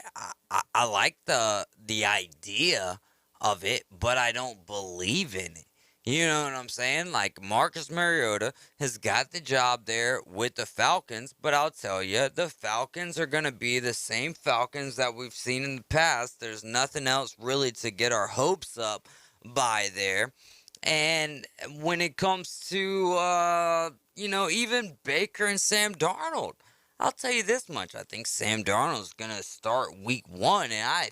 like the idea of it, but I don't believe in it. You know what I'm saying? Like, Marcus Mariota has got the job there with the Falcons, but I'll tell you, the Falcons are going to be the same Falcons that we've seen in the past. There's nothing else really to get our hopes up by there. And when it comes to, even Baker and Sam Darnold, I'll tell you this much. I think Sam Darnold's going to start week 1, and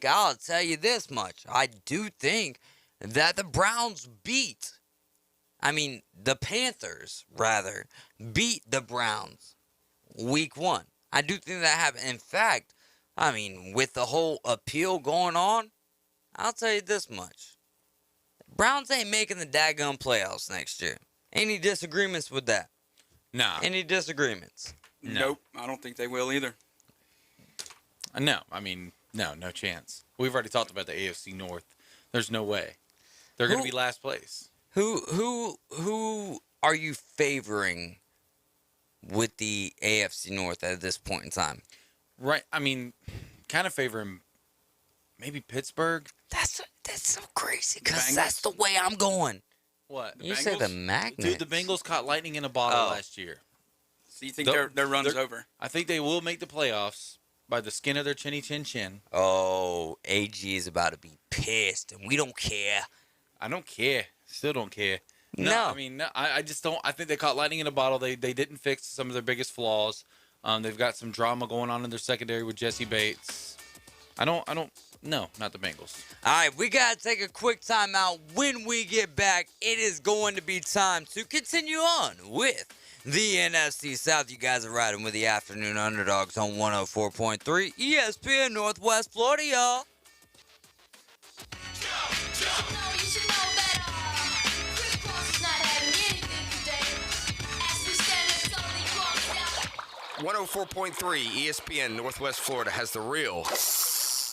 I'll tell you this much. I do think that the the Panthers, rather, beat the Browns week 1. I do think that happened. In fact, with the whole appeal going on, I'll tell you this much. Browns ain't making the daggone playoffs next year. Any disagreements with that? Nah. Any disagreements? No. Nope. I don't think they will either. No. No chance. We've already talked about the AFC North. There's no way. They're going to be last place. Who are you favoring with the AFC North at this point in time? Right. Kind of favoring maybe Pittsburgh. That's so crazy because that's the way I'm going. What? You say the Magnets? Dude, the Bengals caught lightning in a bottle last year. So you think their run's over? I think they will make the playoffs by the skin of their chinny chin chin. Oh, AG is about to be pissed, and we don't care. I don't care. Still don't care. No. I just don't. I think they caught lightning in a bottle. They didn't fix some of their biggest flaws. They've got some drama going on in their secondary with Jesse Bates. No, not the Bengals. All right, we got to take a quick timeout. When we get back, it is going to be time to continue on with the NFC South. You guys are riding with the Afternoon Underdogs on 104.3 ESPN Northwest Florida, y'all. No, you should know better. Chris Cross is not having anything today. As we stand at Tony Cross 104.3 ESPN Northwest Florida has the real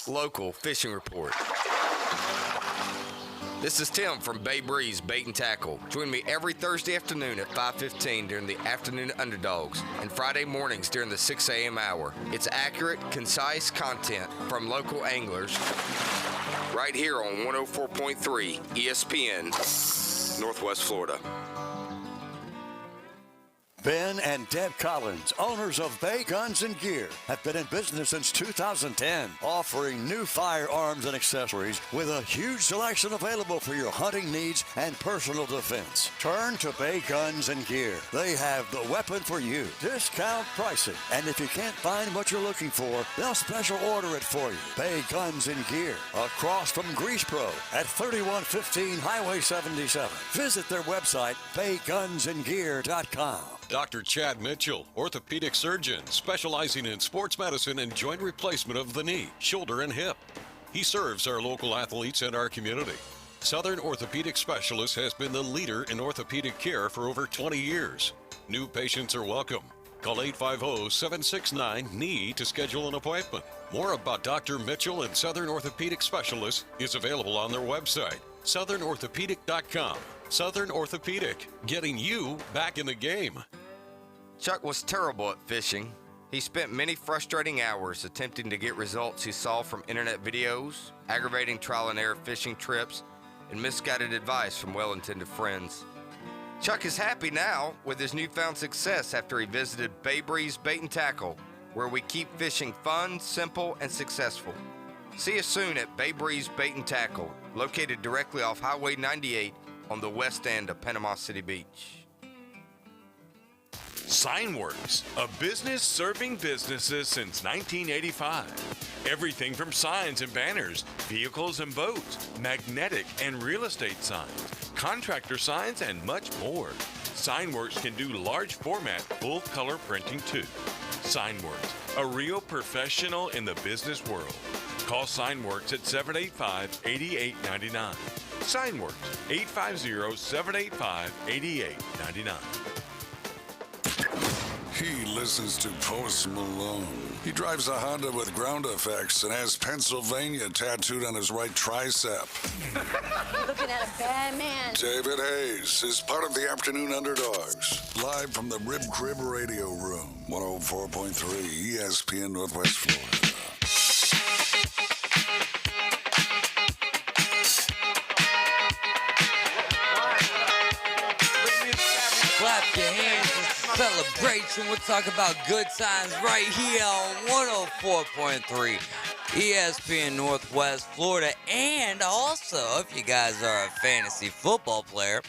local fishing report. This is Tim from Bay Breeze Bait and Tackle. Join me every Thursday afternoon at 5:15 during the Afternoon Underdogs and Friday mornings during the 6 a.m. hour. It's accurate, concise content from local anglers right here on 104.3 ESPN Northwest Florida. Ben and Deb Collins, owners of Bay Guns and Gear, have been in business since 2010, offering new firearms and accessories with a huge selection available for your hunting needs and personal defense. Turn to Bay Guns and Gear. They have the weapon for you. Discount pricing. And if you can't find what you're looking for, they'll special order it for you. Bay Guns and Gear, across from Grease Pro at 3115 Highway 77. Visit their website, baygunsandgear.com. Dr. Chad Mitchell, orthopedic surgeon specializing in sports medicine and joint replacement of the knee, shoulder, and hip. He serves our local athletes and our community. Southern Orthopedic Specialist has been the leader in orthopedic care for over 20 years. New patients are welcome. Call 850-769-KNEE to schedule an appointment. More about Dr. Mitchell and Southern Orthopedic Specialist is available on their website, southernorthopedic.com. Southern Orthopedic, getting you back in the game. Chuck was terrible at fishing. He spent many frustrating hours attempting to get results he saw from internet videos, aggravating trial and error fishing trips, and misguided advice from well-intended friends. Chuck is happy now with his newfound success after he visited Bay Breeze Bait and Tackle, where we keep fishing fun, simple, and successful. See us soon at Bay Breeze Bait and Tackle, located directly off Highway 98 on the west end of Panama City Beach. Signworks, a business serving businesses since 1985. Everything from signs and banners, vehicles and boats, magnetic and real estate signs, contractor signs, and much more. Signworks can do large format, full color printing too. Signworks, a real professional in the business world. Call Signworks at 785-8899. Signworks, 850-785-8899. He listens to Post Malone. He drives a Honda with ground effects and has Pennsylvania tattooed on his right tricep. Looking at a bad man. David Hayes is part of the Afternoon Underdogs, live from the Rib Crib Radio Room, 104.3 ESPN Northwest Florida. celebration. We'll talk about good times right here on 104.3 ESPN Northwest Florida. And also, if you guys are a fantasy football player,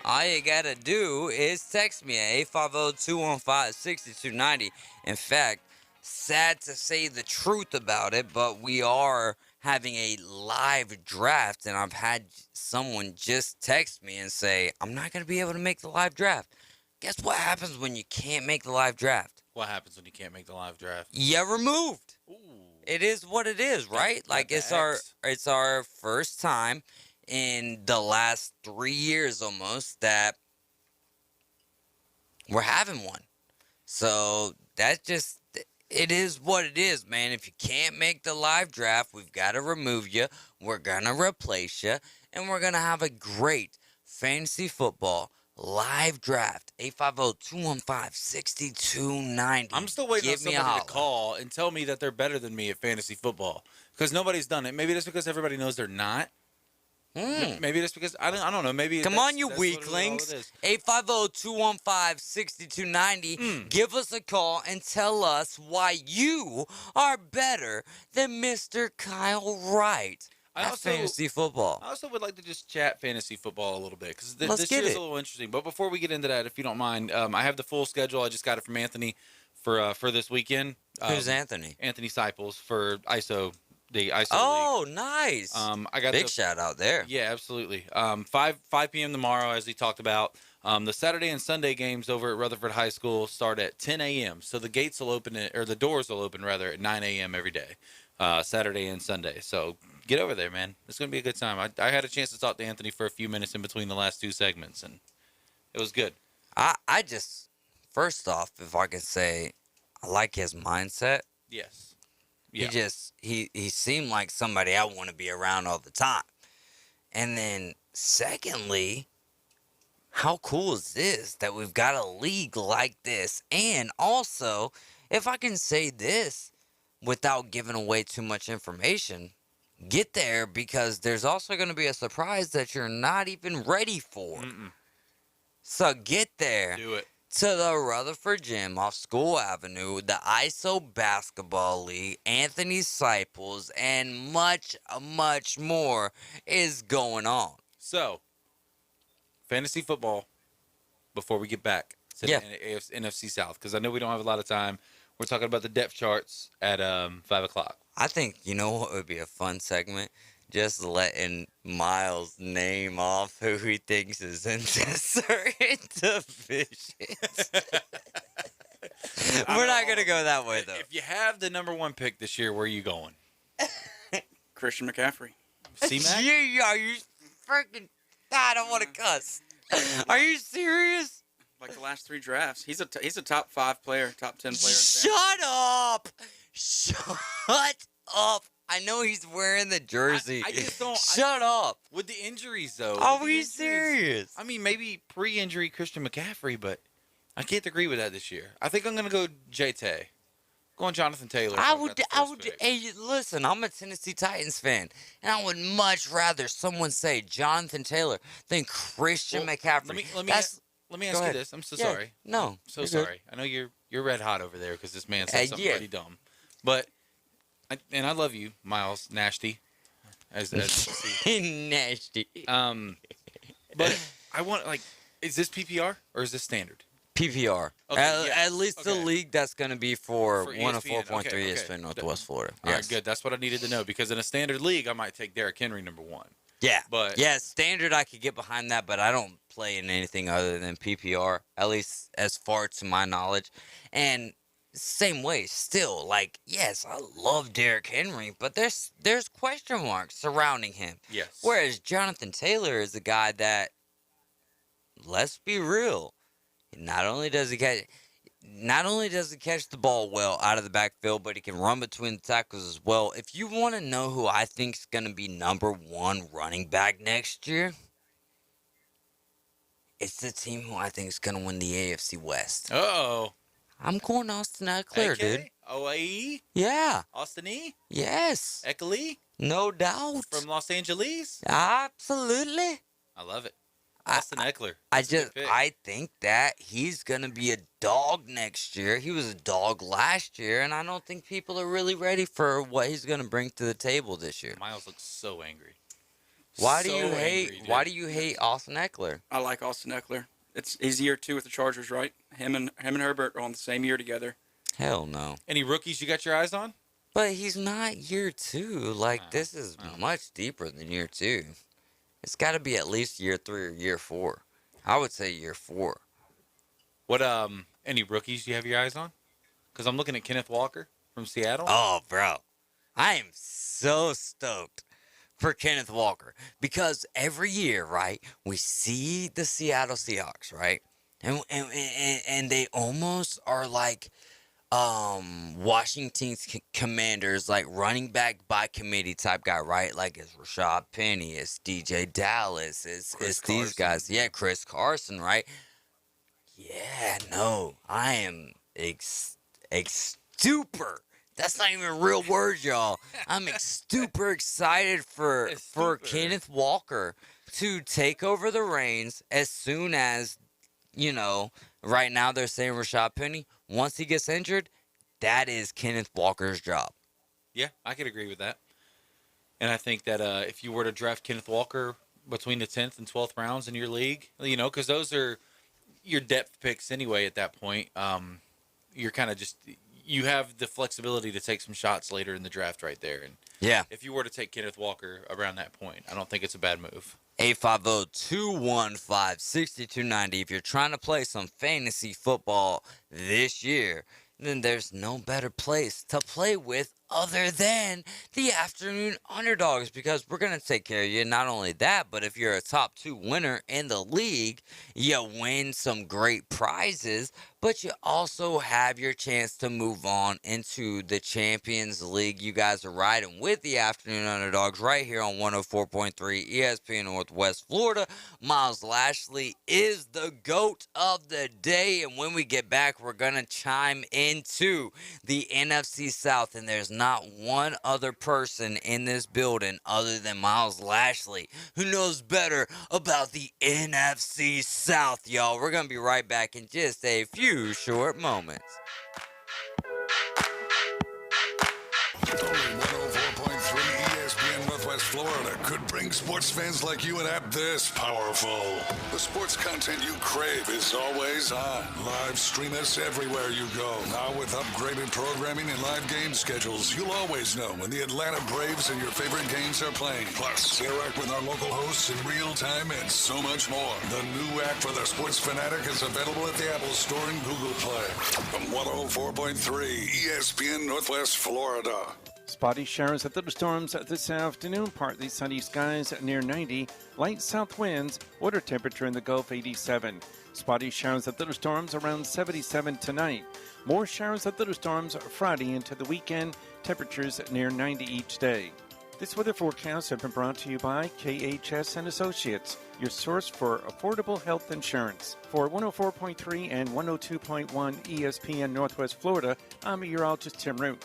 all you gotta do is text me at 850-215-6290. In fact, sad to say the truth about it, but we are having a live draft, and I've had someone just text me and say, I'm not gonna be able to make the live draft. Guess what happens when you can't make the live draft? What happens when you can't make the live draft? You're removed. It is what it is, right? Like it's our first time in the last 3 years almost that we're having one. So that just, it is what it is, man. If you can't make the live draft, we've got to remove you. We're going to replace you. And we're going to have a great fantasy football live draft. 850-215-6290. I'm still waiting on somebody to call and tell me that they're better than me at fantasy football. Because nobody's done it. Maybe that's because everybody knows they're not. Maybe that's because, I don't know. Maybe Come on, you weaklings. 850-215-6290. Give us a call and tell us why you are better than Mr. Kyle Wright at fantasy football. I also would like to just chat fantasy football a little bit because Let's this get is it. a little interesting. But before we get into that, if you don't mind, I have the full schedule. I just got it from Anthony for this weekend. Who's Anthony? Anthony Seipels for ISO. The ISO Oh, league. nice. I got big shout out there. Yeah, absolutely. 5 p.m. tomorrow, as he talked about. The Saturday and Sunday games over at Rutherford High School start at 10 a.m. So the gates will open or the doors will open rather at 9 a.m. every day, Saturday and Sunday. So get over there, man. It's gonna be a good time. I had a chance to talk to Anthony for a few minutes in between the last two segments, and it was good. I just, first off, if I can say, I like his mindset. Yes. Yeah. He seemed like somebody I want to be around all the time. And then secondly, how cool is this that we've got a league like this? And also, if I can say this without giving away too much information, get there because there's also going to be a surprise that you're not even ready for. So get there. Do it. To the Rutherford Gym off School Avenue, the ISO Basketball League, Anthony Seipels, and much, much more is going on. So, fantasy football, before we get back to the NFC South, because I know we don't have a lot of time. We're talking about the depth charts at 5 o'clock. I think, you know what would be a fun segment? Just letting Miles name off who he thinks is in certain divisions. We're not going to go that way, though. If you have the number one pick this year, where are you going? Christian McCaffrey. C-Mac? Yeah, are you freaking... I don't want to cuss. Are you serious? Like the last 3 drafts. He's a top 5 player, top 10 player. Shut up! Shut up! I know he's wearing the jersey. I just don't. Shut up. With the injuries, though. Are we serious? I mean, maybe pre-injury Christian McCaffrey, but I can't agree with that this year. I think I'm going to go JT. Going Jonathan Taylor. I would. Hey, listen, I'm a Tennessee Titans fan, and I would much rather someone say Jonathan Taylor than Christian McCaffrey. Let me ask you this. I'm so sorry. No, I'm so sorry. I know you're red hot over there because this man said something pretty dumb, but. And I love you, Miles Nasty, as Nasty. But I want is this PPR or is this standard? PPR. Okay, at least the league that's going to be for ESPN. 104.3 Okay. ESPN Northwest Florida. All right, good. That's what I needed to know because in a standard league, I might take Derrick Henry number 1. Yeah, but standard I could get behind that, but I don't play in anything other than PPR, at least as far to my knowledge, and. Same way, still, yes, I love Derrick Henry, but there's question marks surrounding him. Yes. Whereas Jonathan Taylor is a guy that, let's be real, not only does he catch the ball well out of the backfield, but he can run between the tackles as well. If you want to know who I think is going to be number 1 running back next year, it's the team who I think is going to win the AFC West. Uh-oh. I'm going Austin Eckler, dude. OAE? Yeah. Austin E? Yes. Eckler? No doubt. From Los Angeles? Absolutely. I love it. Austin Eckler. I think that he's gonna be a dog next year. He was a dog last year, and I don't think people are really ready for what he's gonna bring to the table this year. Miles looks so angry. Why do you hate Austin Eckler? I like Austin Eckler. He's year 2 with the Chargers, right? Him and Herbert are on the same year together. Hell no. Any rookies you got your eyes on? But he's not year 2. Like, this is much deeper than year 2. It's got to be at least year 3 or year 4. I would say year 4. What any rookies you have your eyes on? Because I'm looking at Kenneth Walker from Seattle. Oh, bro. I am so stoked for Kenneth Walker because every year, right, we see the Seattle Seahawks, right? And they almost are like Washington's Commanders, like running back by committee type guy, right? Like it's Rashad Penny, it's DJ Dallas, it's these guys. Yeah, Chris Carson, right? Yeah, no, I am super. That's not even real words, y'all. I'm super excited for Kenneth Walker to take over the reins as soon as, right now they're saying Rashad Penny. Once he gets injured, that is Kenneth Walker's job. Yeah, I could agree with that. And I think that if you were to draft Kenneth Walker between the 10th and 12th rounds in your league, because those are your depth picks anyway at that point, you're kind of just – you have the flexibility to take some shots later in the draft right there. And yeah, if you were to take Kenneth Walker around that point, I don't think it's a bad move. 850-215-6290. If you're trying to play some fantasy football this year, then there's no better place to play with other than the Afternoon Underdogs, because we're going to take care of you. Not only that, but if you're a top 2 winner in the league, you win some great prizes, but you also have your chance to move on into the Champions League. You guys are riding with the Afternoon Underdogs right here on 104.3 ESPN Northwest Florida. Miles Lashley is the GOAT of the day, and when we get back, we're going to chime into the NFC South, and there's not one other person in this building other than Miles Lashley who knows better about the NFC South, y'all. We're going to be right back in just a few short moments. Only 104.3 ESPN Northwest Florida could bring sports fans like you an app this powerful. The sports content you crave is always on. Live stream us everywhere you go. Now with upgraded programming and live game schedules, you'll always know when the Atlanta Braves and your favorite games are playing. Plus, interact with our local hosts in real time and so much more. The new app for the sports fanatic is available at the Apple Store and Google Play. From 104.3 ESPN Northwest Florida. Spotty showers at thunderstorms this afternoon. Partly sunny skies near 90. Light south winds. Water temperature in the Gulf 87. Spotty showers at thunderstorms around 77 tonight. More showers at thunderstorms Friday into the weekend. Temperatures near 90 each day. This weather forecast has been brought to you by KHS and Associates, your source for affordable health insurance. For 104.3 and 102.1 ESPN Northwest Florida, I'm meteorologist Tim Root.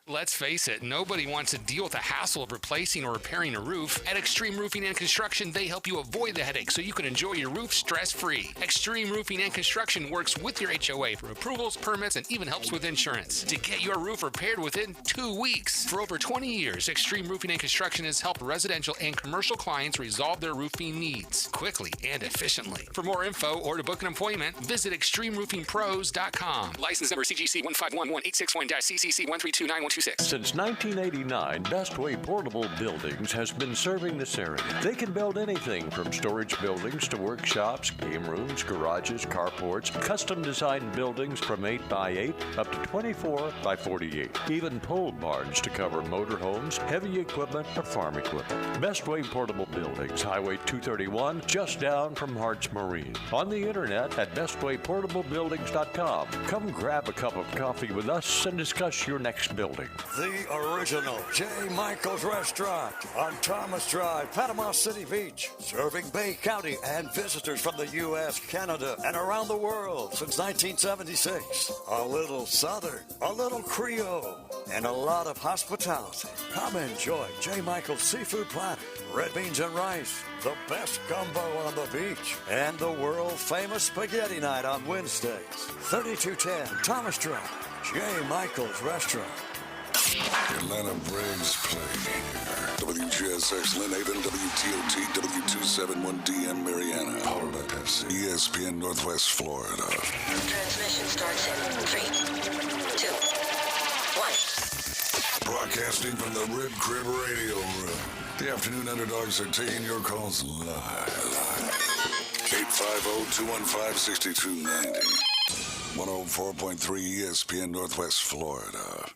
Let's face it, nobody wants to deal with the hassle of replacing or repairing a roof. At Extreme Roofing and Construction, they help you avoid the headache so you can enjoy your roof stress-free. Extreme Roofing and Construction works with your HOA for approvals, permits, and even helps with insurance to get your roof repaired within 2 weeks. For over 20 years, Extreme Roofing and Construction has helped residential and commercial clients resolve their roofing needs quickly and efficiently. For more info or to book an appointment, visit ExtremeRoofingPros.com. License number CGC 1511861-CCC1329126. Since 1989, Bestway Portable Buildings has been serving this area. They can build anything from storage buildings to workshops, game rooms, garages, carports, custom designed buildings from 8 by 8 up to 24 by 48. Even pole barns to cover motorhomes, heavy equipment, or farm equipment. Bestway Portable Buildings, Highway 231, just down from Hart's Marine. On the internet at bestwayportablebuildings.com. Come grab a cup of coffee with us and discuss your next building. shopping. The original J. Michael's Restaurant on Thomas Drive, Panama City Beach. Serving Bay County and visitors from the U.S., Canada, and around the world since 1976. A little Southern, a little Creole, and a lot of hospitality. Come enjoy J. Michael's seafood platter, red beans and rice, the best gumbo on the beach, and the world-famous spaghetti night on Wednesdays. 3210 Thomas Drive, J. Michael's Restaurant. Atlanta Braves play here. WGSX Lynn Haven, WTOT, W271DM Mariana. Powered by Pepsi. ESPN Northwest Florida. Transmission starts in 3, 2, 1. Broadcasting from the Rib Crib Radio Room. The Afternoon Underdogs are taking your calls live. 850-215-6290. 104.3 ESPN Northwest Florida.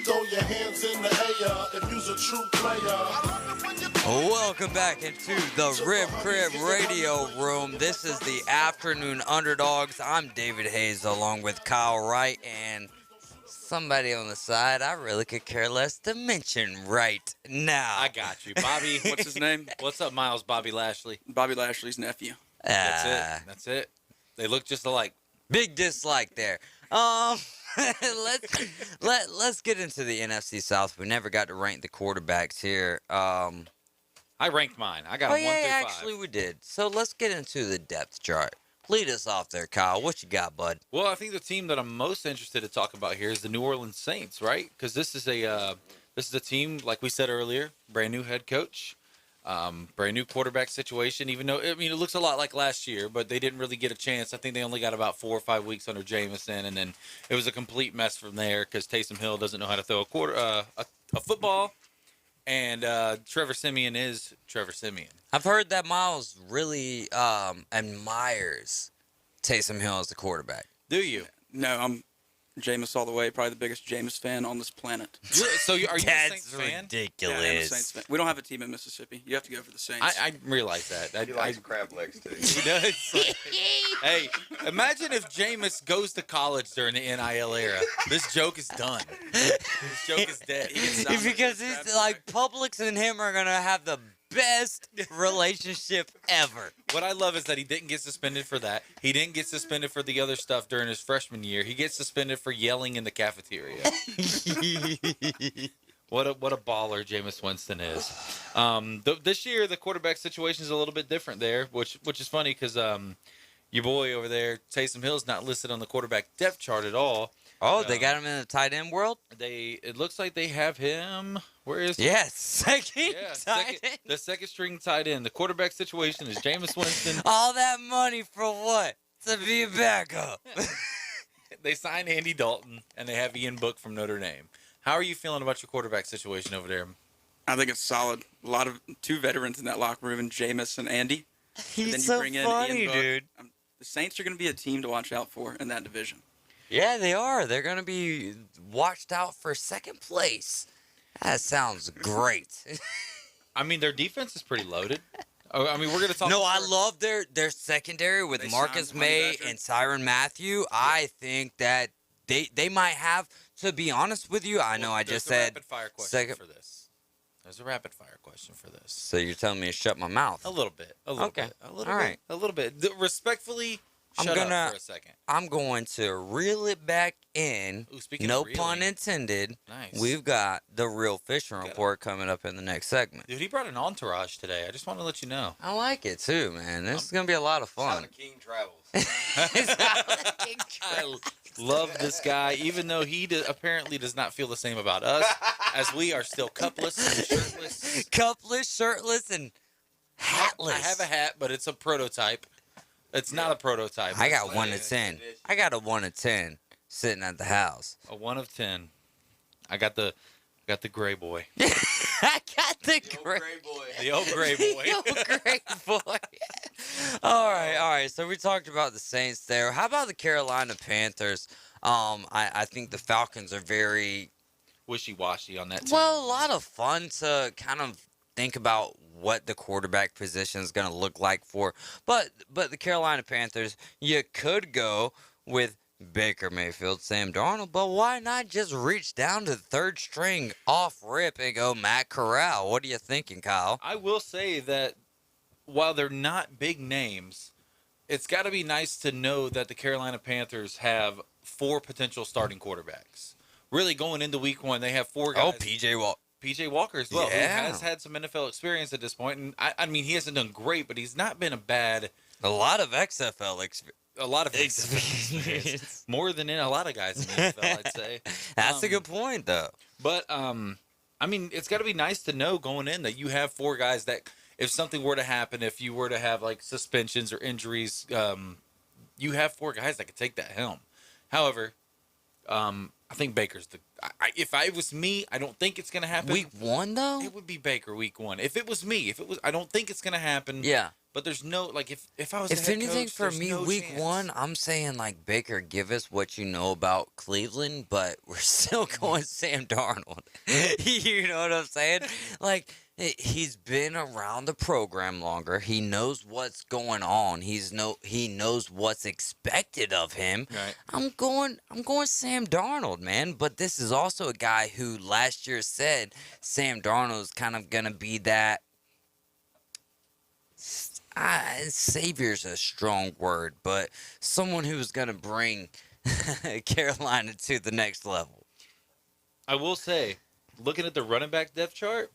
Throw your hands in the air if you's a true player. Welcome back into the Rib Crib Radio Room. This is the Afternoon Underdogs. I'm David Hayes along with Kyle Wright and somebody on the side I really could care less to mention right now. I got you. Bobby, What's his name? what's up, Miles? Bobby Lashley. Bobby Lashley's nephew. That's it. They look just alike. Big dislike there. Let's get into the NFC South. We never got to rank the quarterbacks here. I ranked mine. I got 1 through 5. Actually we did. So let's get into the depth chart. Lead us off there, Kyle. What you got, bud? Well, I think the team that I'm most interested to talk about here is the New Orleans Saints, right? Because this is a team, like we said earlier, brand new head coach, brand new quarterback situation. Even though it looks a lot like last year, but they didn't really get a chance. I think they only got about 4 or 5 weeks under Jameson, and then it was a complete mess from there because Taysom Hill doesn't know how to throw a football. And Trevor Siemian is Trevor Siemian. I've heard that Miles really admires Taysom Hill as the quarterback. Do you? No, I'm Jameis all the way. Probably the biggest Jameis fan on this planet. So are you a Saints fan? Yeah, I'm a Ridiculous. Saints fan. We don't have a team in Mississippi. You have to go for the Saints. I realize that. He likes crab legs, too. He does. Hey, imagine if Jameis goes to college during the NIL era. This joke is done. This joke is dead. Because it's like Publix and him are gonna have the best relationship ever. What I love is that he didn't get suspended for that. He didn't get suspended for the other stuff during his freshman year. He gets suspended for yelling in the cafeteria. What a baller Jameis Winston is. This year the quarterback situation is a little bit different there, which is funny because your boy over there, Taysom Hill's not listed on the quarterback depth chart at all. Oh, they got him in the tight end world? It looks like they have him. Where is he? Yes, second tight end. The second string tight end. The quarterback situation is Jameis Winston. All that money for what? To be a backup. They signed Andy Dalton, and they have Ian Book from Notre Dame. How are you feeling about your quarterback situation over there? I think it's solid. A lot of 2 veterans in that locker room, and Jameis and Andy. He's then you so bring in funny, Ian Book. dude. The Saints are going to be a team to watch out for in that division. Yeah, they are. They're going to be watched out for second place. That sounds great. I mean, their defense is pretty loaded. I mean, we're going to talk. No, I love their secondary with Marcus May and Tyrann Mathieu. Yeah. I think that they might have, to be honest with you, I know I just said rapid fire question for this. There's a rapid fire question for this. So you're telling me to shut my mouth? A little bit. A little bit. A little bit. A little bit. Respectfully, shut up for a second. I'm going to reel it back in. Ooh, speaking no of reeling, pun intended. Nice. We've got the Real Fishing Report coming up in the next segment. Dude, he brought an entourage today. I just want to let you know. I like it too, man. This is going to be a lot of fun. King travels. I love this guy, even though he apparently does not feel the same about us, as we are still cupless and shirtless. Cupless, shirtless, and hatless. I have a hat, but it's a prototype. It's not a prototype. I got 1 to 10. I got a 1 to 10 sitting at the house. A 1 of 10. I got the gray boy. I got the gray boy. The old gray boy. The old gray boy. All right. So we talked about the Saints there. How about the Carolina Panthers? I think the Falcons are very wishy-washy on that team. Well, a lot of fun to kind of think about what the quarterback position is going to look like for. But the Carolina Panthers, you could go with Baker Mayfield, Sam Darnold, but why not just reach down to the third string off rip and go Matt Corral? What are you thinking, Kyle? I will say that while they're not big names, it's got to be nice to know that the Carolina Panthers have 4 potential starting quarterbacks. Really, going into week 1, they have 4 guys. Oh, PJ Walker as well, Yeah. who has had some NFL experience at this point. And I mean, he hasn't done great, but he's not been a lot of XFL experience. A lot of experience. More than in a lot of guys in the NFL, I'd say. That's a good point, though. But, I mean, it's got to be nice to know going in that you have 4 guys that if something were to happen, if you were to have, like, suspensions or injuries, you have 4 guys that could take that helm. However, I think Baker's the... if I was me, I don't think it's going to happen. Week 1, though? It would be Baker week 1. If it was me, I don't think it's going to happen. Yeah. But there's no, like, if I was If the head anything, coach, for there's me, no week chance. 1, I'm saying, like, Baker, give us what you know about Cleveland, but we're still going Sam Darnold. You know what I'm saying? Like, he's been around the program longer. He knows what's going on. He knows what's expected of him. Right. I'm going Sam Darnold, man. But this is also a guy who last year said Sam Darnold is kind of gonna be that. Savior's a strong word, but someone who's gonna bring Carolina to the next level. I will say, looking at the running back depth chart,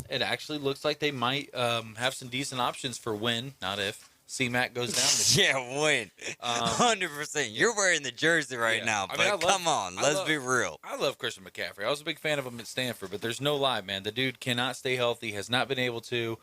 it actually looks like they might have some decent options for when, not if, C-Mac goes down this year. Yeah, when. 100%. You're wearing the jersey right now, I but mean, I love- come on, I let's love- be real. I love Christian McCaffrey. I was a big fan of him at Stanford, but there's no lie, man. The dude cannot stay healthy, has not been able to.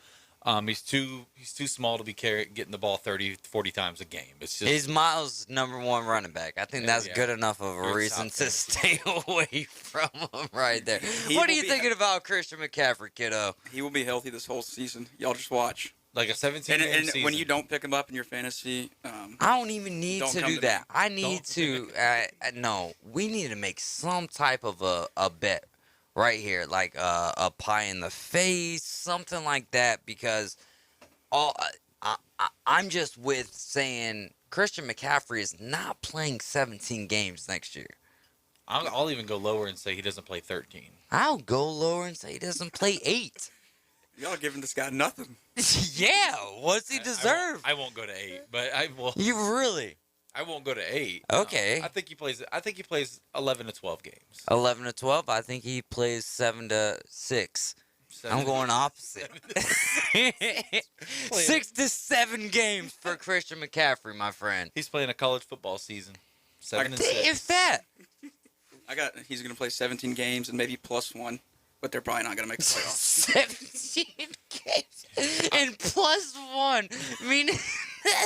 He's too small to be getting the ball 30, 40 times a game. It's just He's Miles' #1 running back. I think that's good enough of a Good reason South to stay away from him right there. He What are will you be- thinking about Christian McCaffrey, kiddo? He will be healthy this whole season. Y'all just watch. like a 17 And, game and season. when you don't pick him up in your fantasy, I don't even need Don't to come do to that. me. I need to. No, we need to make some type of a bet right here, like a pie in the face, something like that, because I'm just with saying Christian McCaffrey is not playing 17 games next year. I'll even go lower and say he doesn't play 13. I'll go lower and say he doesn't play 8. y'all giving this guy nothing. Yeah, what's he deserve? I won't go to 8, but I will. You really? I won't go to 8. Okay. I think he plays 11 to 12 games. 11 to 12. I think he plays 7 to 6. I'm going opposite. 6 to 7 games for Christian McCaffrey, my friend. He's playing a college football season. 7 and 6. If that. He's going to play 17 games and maybe +1, but they're probably not going to make the playoffs. 17 games and +1, meaning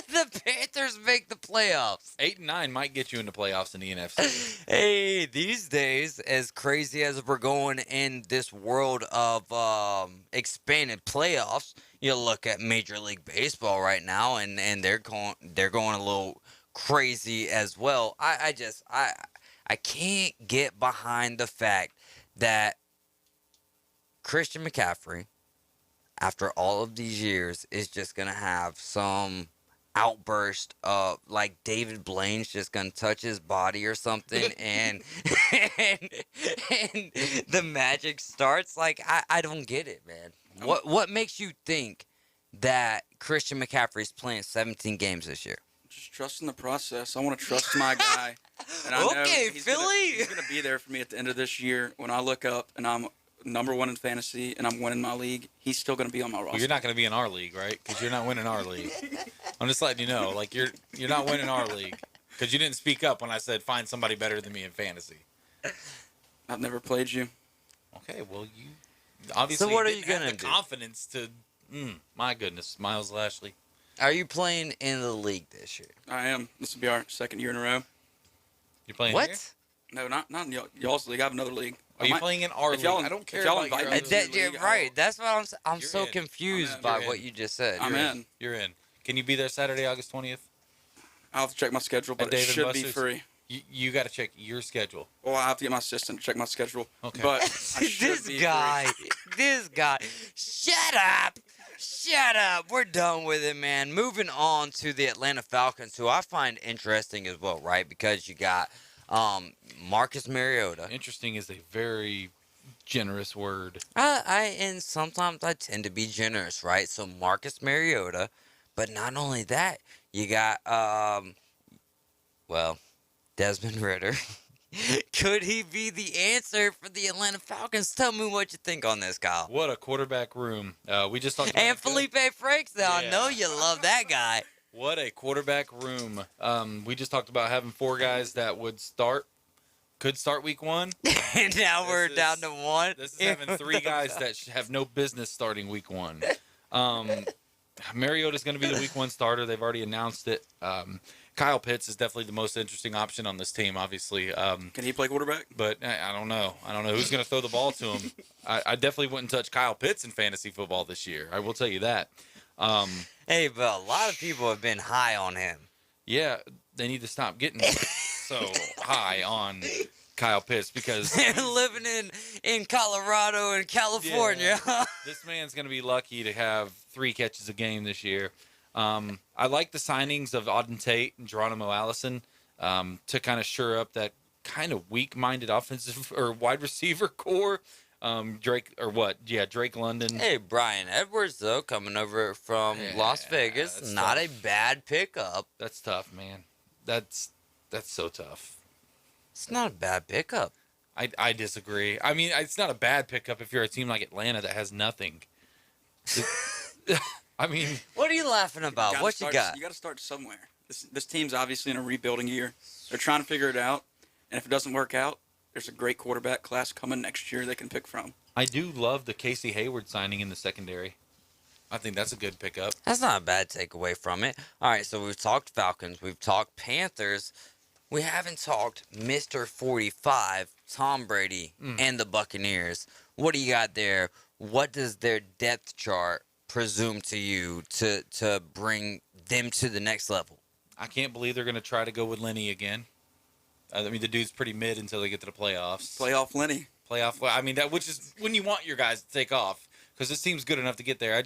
the Panthers make the playoffs. 8 and 9 might get you into playoffs in the NFC. Hey, these days, as crazy as we're going in this world of expanded playoffs, you look at Major League Baseball right now, and they're going a little crazy as well. I can't get behind the fact that Christian McCaffrey, after all of these years, is just going to have some outburst of, like, David Blaine's just going to touch his body or something, and the magic starts. Like, I don't get it, man. What makes you think that Christian McCaffrey's playing 17 games this year? Just trusting the process. I want to trust my guy. And I know Okay, he's Philly. He's going to be there for me at the end of this year. When I look up and I'm #1 in fantasy and I'm winning my league, he's still going to be on my roster. Well, you're not going to be in our league, right? Because you're not winning our league. I'm just letting you know. Like, you're not winning our league. Because you didn't speak up when I said find somebody better than me in fantasy. I've never played you. Okay, well, you obviously So what are didn't you have gonna the do? confidence to... my goodness, Miles Lashley. Are you playing in the league this year? I am. This will be our 2nd year in a row. You're playing What? here? No, not in y'all's league. I have another league. Are you playing in our if y'all- league? I don't care if y'all about your invite me other to league. the league, Right. That's what I'm You're so in. confused I'm in. by You're what in. you just said. I'm You're in. You're in. Can you be there Saturday, August 20th? I'll have to check my schedule, but it David should be Buster's? free. You got to check your schedule. Well, I have to get my assistant to check my schedule. Okay. But I should This be guy. free. This guy. Shut up. Shut up. We're done with it, man. Moving on to the Atlanta Falcons, who I find interesting as well, right? Because you got Marcus Mariota. Interesting is a very generous word. And sometimes I tend to be generous, right? So Marcus Mariota, but not only that, you got Desmond Ritter. Could he be the answer for the Atlanta Falcons? Tell me what you think on this, Kyle. What a quarterback room. We just talked about And Felipe Franks, though. I know you love that guy. What a quarterback room. We just talked about having 4 guys that could start week 1. And now we're down to 1. This is having 3 guys that have no business starting week 1. Mariota's going to be the week 1 starter. They've already announced it. Kyle Pitts is definitely the most interesting option on this team, obviously. Can he play quarterback? But I don't know. I don't know who's going to throw the ball to him. I definitely wouldn't touch Kyle Pitts in fantasy football this year. I will tell you that. Hey, but a lot of people have been high on him. Yeah, they need to stop getting so high on Kyle Pitts because they're living in Colorado and California. Yeah, this man's going to be lucky to have 3 catches a game this year. I like the signings of Auden Tate and Geronimo Allison to kind of shore up that kind of weak-minded offensive or wide receiver core. Drake London. Hey, Brian Edwards, though, coming over from Las Vegas. Not tough. A bad pickup. That's tough, man. That's so tough. It's not a bad pickup. I disagree. I mean, it's not a bad pickup if you're a team like Atlanta that has nothing. I mean, what are you laughing about? What you got? You got to start somewhere. This team's obviously in a rebuilding year. They're trying to figure it out, and if it doesn't work out, there's a great quarterback class coming next year they can pick from. I do love the Casey Hayward signing in the secondary. I think that's a good pickup. That's not a bad takeaway from it. All right, so we've talked Falcons, we've talked Panthers. We haven't talked Mr. 45, Tom Brady, and the Buccaneers. What do you got there? What does their depth chart presume to you to bring them to the next level? I can't believe they're going to try to go with Lenny again. I mean, the dude's pretty mid until they get to the playoffs. Playoff Lenny. I mean, which is when you want your guys to take off because this team's good enough to get there.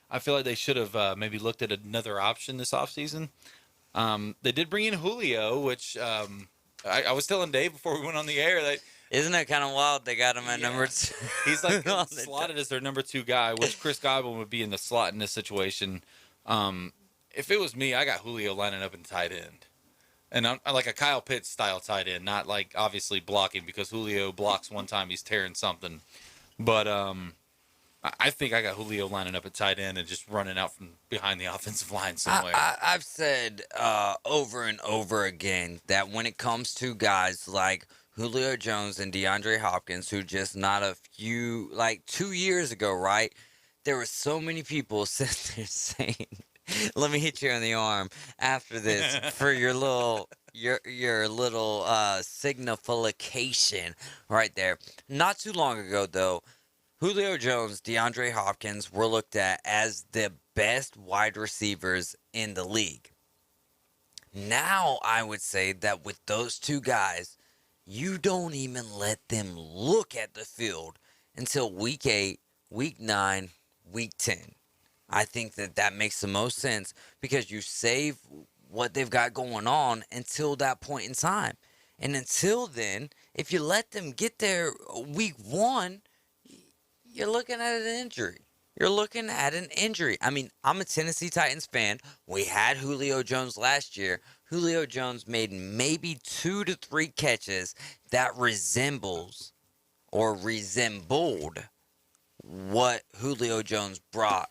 I feel like they should have maybe looked at another option this offseason. They did bring in Julio, which I was telling Dave before we went on the air that. Isn't it kind of wild they got him at number 2? He's like slotted as their number 2 guy, which Chris Godwin would be in the slot in this situation. If it was me, I got Julio lining up in tight end. And I'm like a Kyle Pitts style tight end, not like obviously blocking because Julio blocks one time, he's tearing something. But I think I got Julio lining up at tight end and just running out from behind the offensive line somewhere. I've said over and over again that when it comes to guys like Julio Jones and DeAndre Hopkins, who just not a few, like 2 years ago, right? There were so many people sitting there saying, let me hit you on the arm after this for your little signification right there. Not too long ago, though, Julio Jones, DeAndre Hopkins were looked at as the best wide receivers in the league. Now, I would say that with those 2 guys, you don't even let them look at the field until week 8, week 9, week 10. I think that makes the most sense because you save what they've got going on until that point in time. And until then, if you let them get there week 1, you're looking at an injury. I mean, I'm a Tennessee Titans fan. We had Julio Jones last year. Julio Jones made maybe 2 to 3 catches that resembled what Julio Jones brought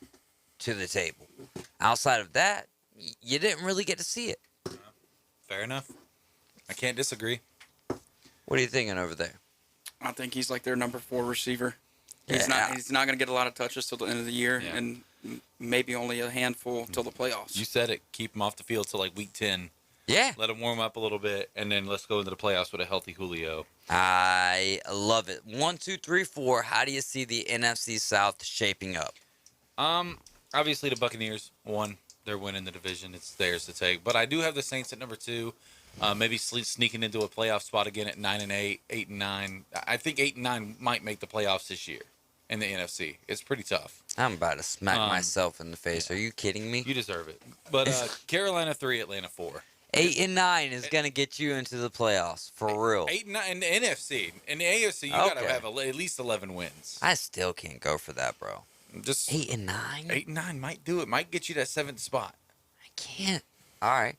to the table. Outside of that, you didn't really get to see it. Fair enough. I can't disagree. What are you thinking over there? I think he's like their number 4 receiver. He's not going to get a lot of touches till the end of the year, and maybe only a handful till the playoffs. You said it. Keep him off the field till like week 10. Yeah. Let him warm up a little bit, and then let's go into the playoffs with a healthy Julio. I love it. 1, 2, 3, 4. How do you see the NFC South shaping up? Obviously the Buccaneers won. They're winning the division. It's theirs to take. But I do have the Saints at number 2. Maybe sneaking into a playoff spot again at 9-8, 8-9. I think 8-9 might make the playoffs this year. in the NFC. It's pretty tough. I'm about to smack myself in the face. Are you kidding me? You deserve it. But Carolina 3, Atlanta 4. 8 and 9 is gonna get you into the playoffs for real. 8 and 9 in the NFC. In the AFC, you gotta have at least 11 wins. I still can't go for that, bro. Just 8 and 9. 8 and 9 might do it. Might get you that 7th spot. I can't. All right.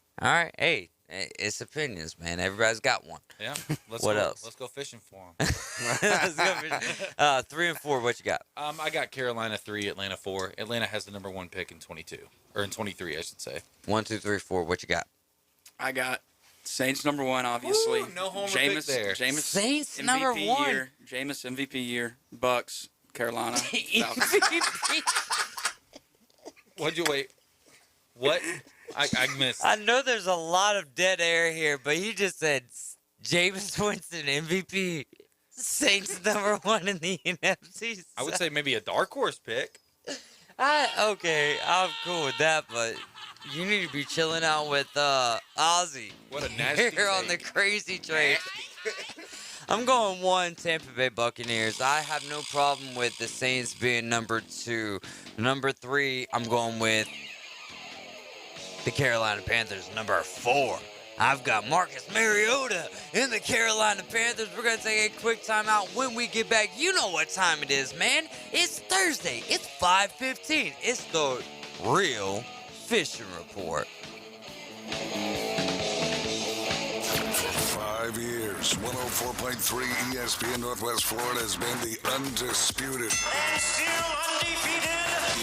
Hey, it's opinions, man. Everybody's got one. Yeah. What else? Let's go fishing for them. Let's go fishing. 3 and 4. What you got? I got Carolina 3, Atlanta 4. Atlanta has the number 1 pick in 22 or in 23, I should say. 1, 2, 3, 4. What you got? I got Saints number 1, obviously. Ooh, no homer pick there. Jameis Saints MVP number 1. year. Jameis MVP year. Bucks. Carolina. Falcons. What'd you wait? What? I missed. I know there's a lot of dead air here, but he just said Jameis Winston MVP. Saints number 1 in the NFC. I would say maybe a dark horse pick. Okay, I'm cool with that, but you need to be chilling out with Ozzy. What a nasty Here on the crazy train. I'm going 1, Tampa Bay Buccaneers. I have no problem with the Saints being number 2. Number 3, I'm going with the Carolina Panthers, number 4. I've got Marcus Mariota in the Carolina Panthers. We're going to take a quick timeout. When we get back, you know what time it is, man. It's Thursday. It's 5:15. It's the Real Fishing Report. For 5 years, 104.3 ESPN Northwest Florida has been the undisputed and still undefeated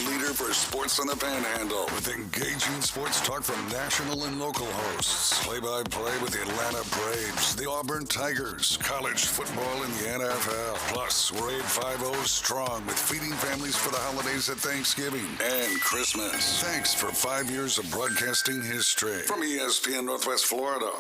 leader for sports on the Panhandle, with engaging sports talk from national and local hosts, play-by-play with the Atlanta Braves, the Auburn Tigers, college football in the NFL. Plus, we're 850 strong with feeding families for the holidays at Thanksgiving and Christmas. Thanks for 5 years of broadcasting history from ESPN Northwest Florida.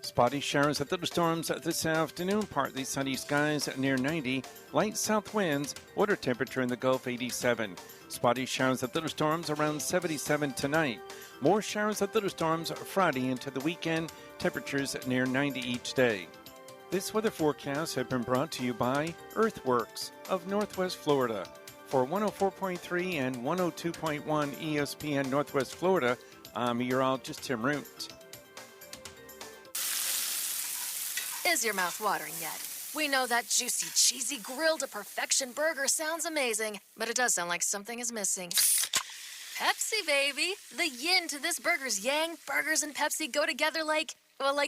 Spotty showers and thunderstorms this afternoon. Partly sunny skies near 90. Light south winds. Water temperature in the Gulf 87. Spotty showers and thunderstorms around 77 tonight. More showers and thunderstorms Friday into the weekend. Temperatures near 90 each day. This weather forecast has been brought to you by Earthworks of Northwest Florida. For 104.3 and 102.1 ESPN Northwest Florida, I'm meteorologist Tim Root. Is your mouth watering yet? We know that juicy, cheesy, grilled to perfection burger sounds amazing, but it does sound like something is missing. Pepsi, baby! The yin to this burger's yang. Burgers and Pepsi go together like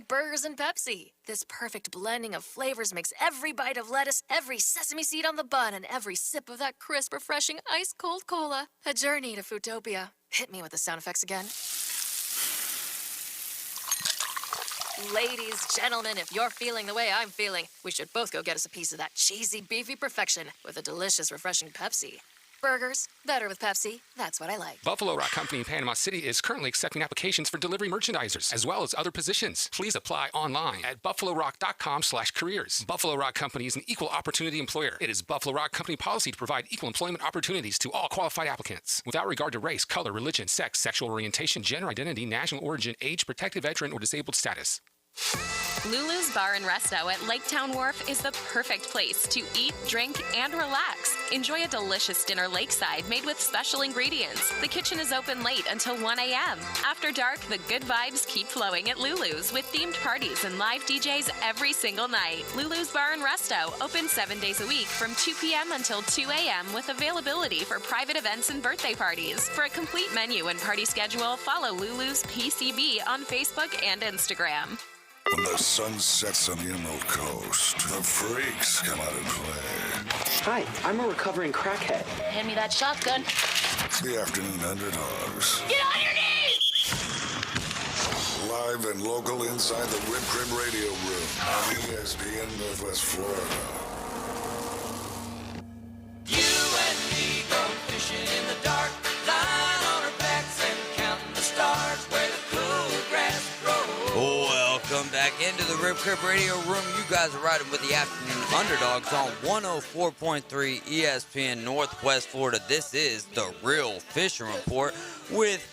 burgers and Pepsi. This perfect blending of flavors makes every bite of lettuce, every sesame seed on the bun, and every sip of that crisp, refreshing, ice-cold cola a journey to Foodtopia. Hit me with the sound effects again. Ladies, gentlemen, if you're feeling the way I'm feeling, we should both go get us a piece of that cheesy, beefy perfection with a delicious, refreshing Pepsi. Burgers, better with Pepsi. That's what I like. Buffalo Rock Company in Panama City is currently accepting applications for delivery merchandisers, as well as other positions. Please apply online at buffalorock.com/careers. Buffalo Rock Company is an equal opportunity employer. It is Buffalo Rock Company policy to provide equal employment opportunities to all qualified applicants, without regard to race, color, religion, sex, sexual orientation, gender identity, national origin, age, protected veteran, or disabled status. Lulu's Bar and Resto at Laketown Wharf is the perfect place to eat, drink, and relax. Enjoy a delicious dinner lakeside made with special ingredients. The kitchen is open late until 1 a.m. After dark, the good vibes keep flowing at Lulu's with themed parties and live DJs every single night. Lulu's Bar and Resto, open 7 days a week from 2 p.m. until 2 a.m. with availability for private events and birthday parties. For a complete menu and party schedule, follow Lulu's PCB on Facebook and Instagram. When the sun sets on the Emerald Coast, the freaks come out and play. Hi, I'm a recovering crackhead. Hand me that shotgun. The Afternoon Underdogs. Get on your knees! Live and local inside the Rip Crib Radio Room on ESPN Northwest Florida. You and me go fishing in the dark, lying on our backs and counting the stars where the cool grass grows. Welcome back into the Rip Crib Radio Room. You guys are riding with the Afternoon Underdogs on 104.3 ESPN Northwest Florida. This is the Real Fishing Report with...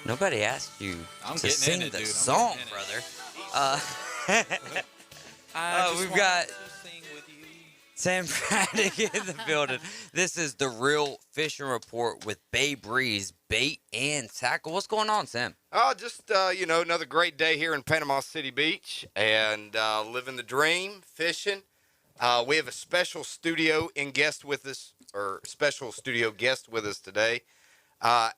Nobody asked you to sing the song, brother. We've got Sam Braddock in the building. This is the Real Fishing Report with Babe Breeze, bait and tackle. What's going on, Sam? Oh, just, another great day here in Panama City Beach and living the dream, fishing. We have a special studio guest with us today.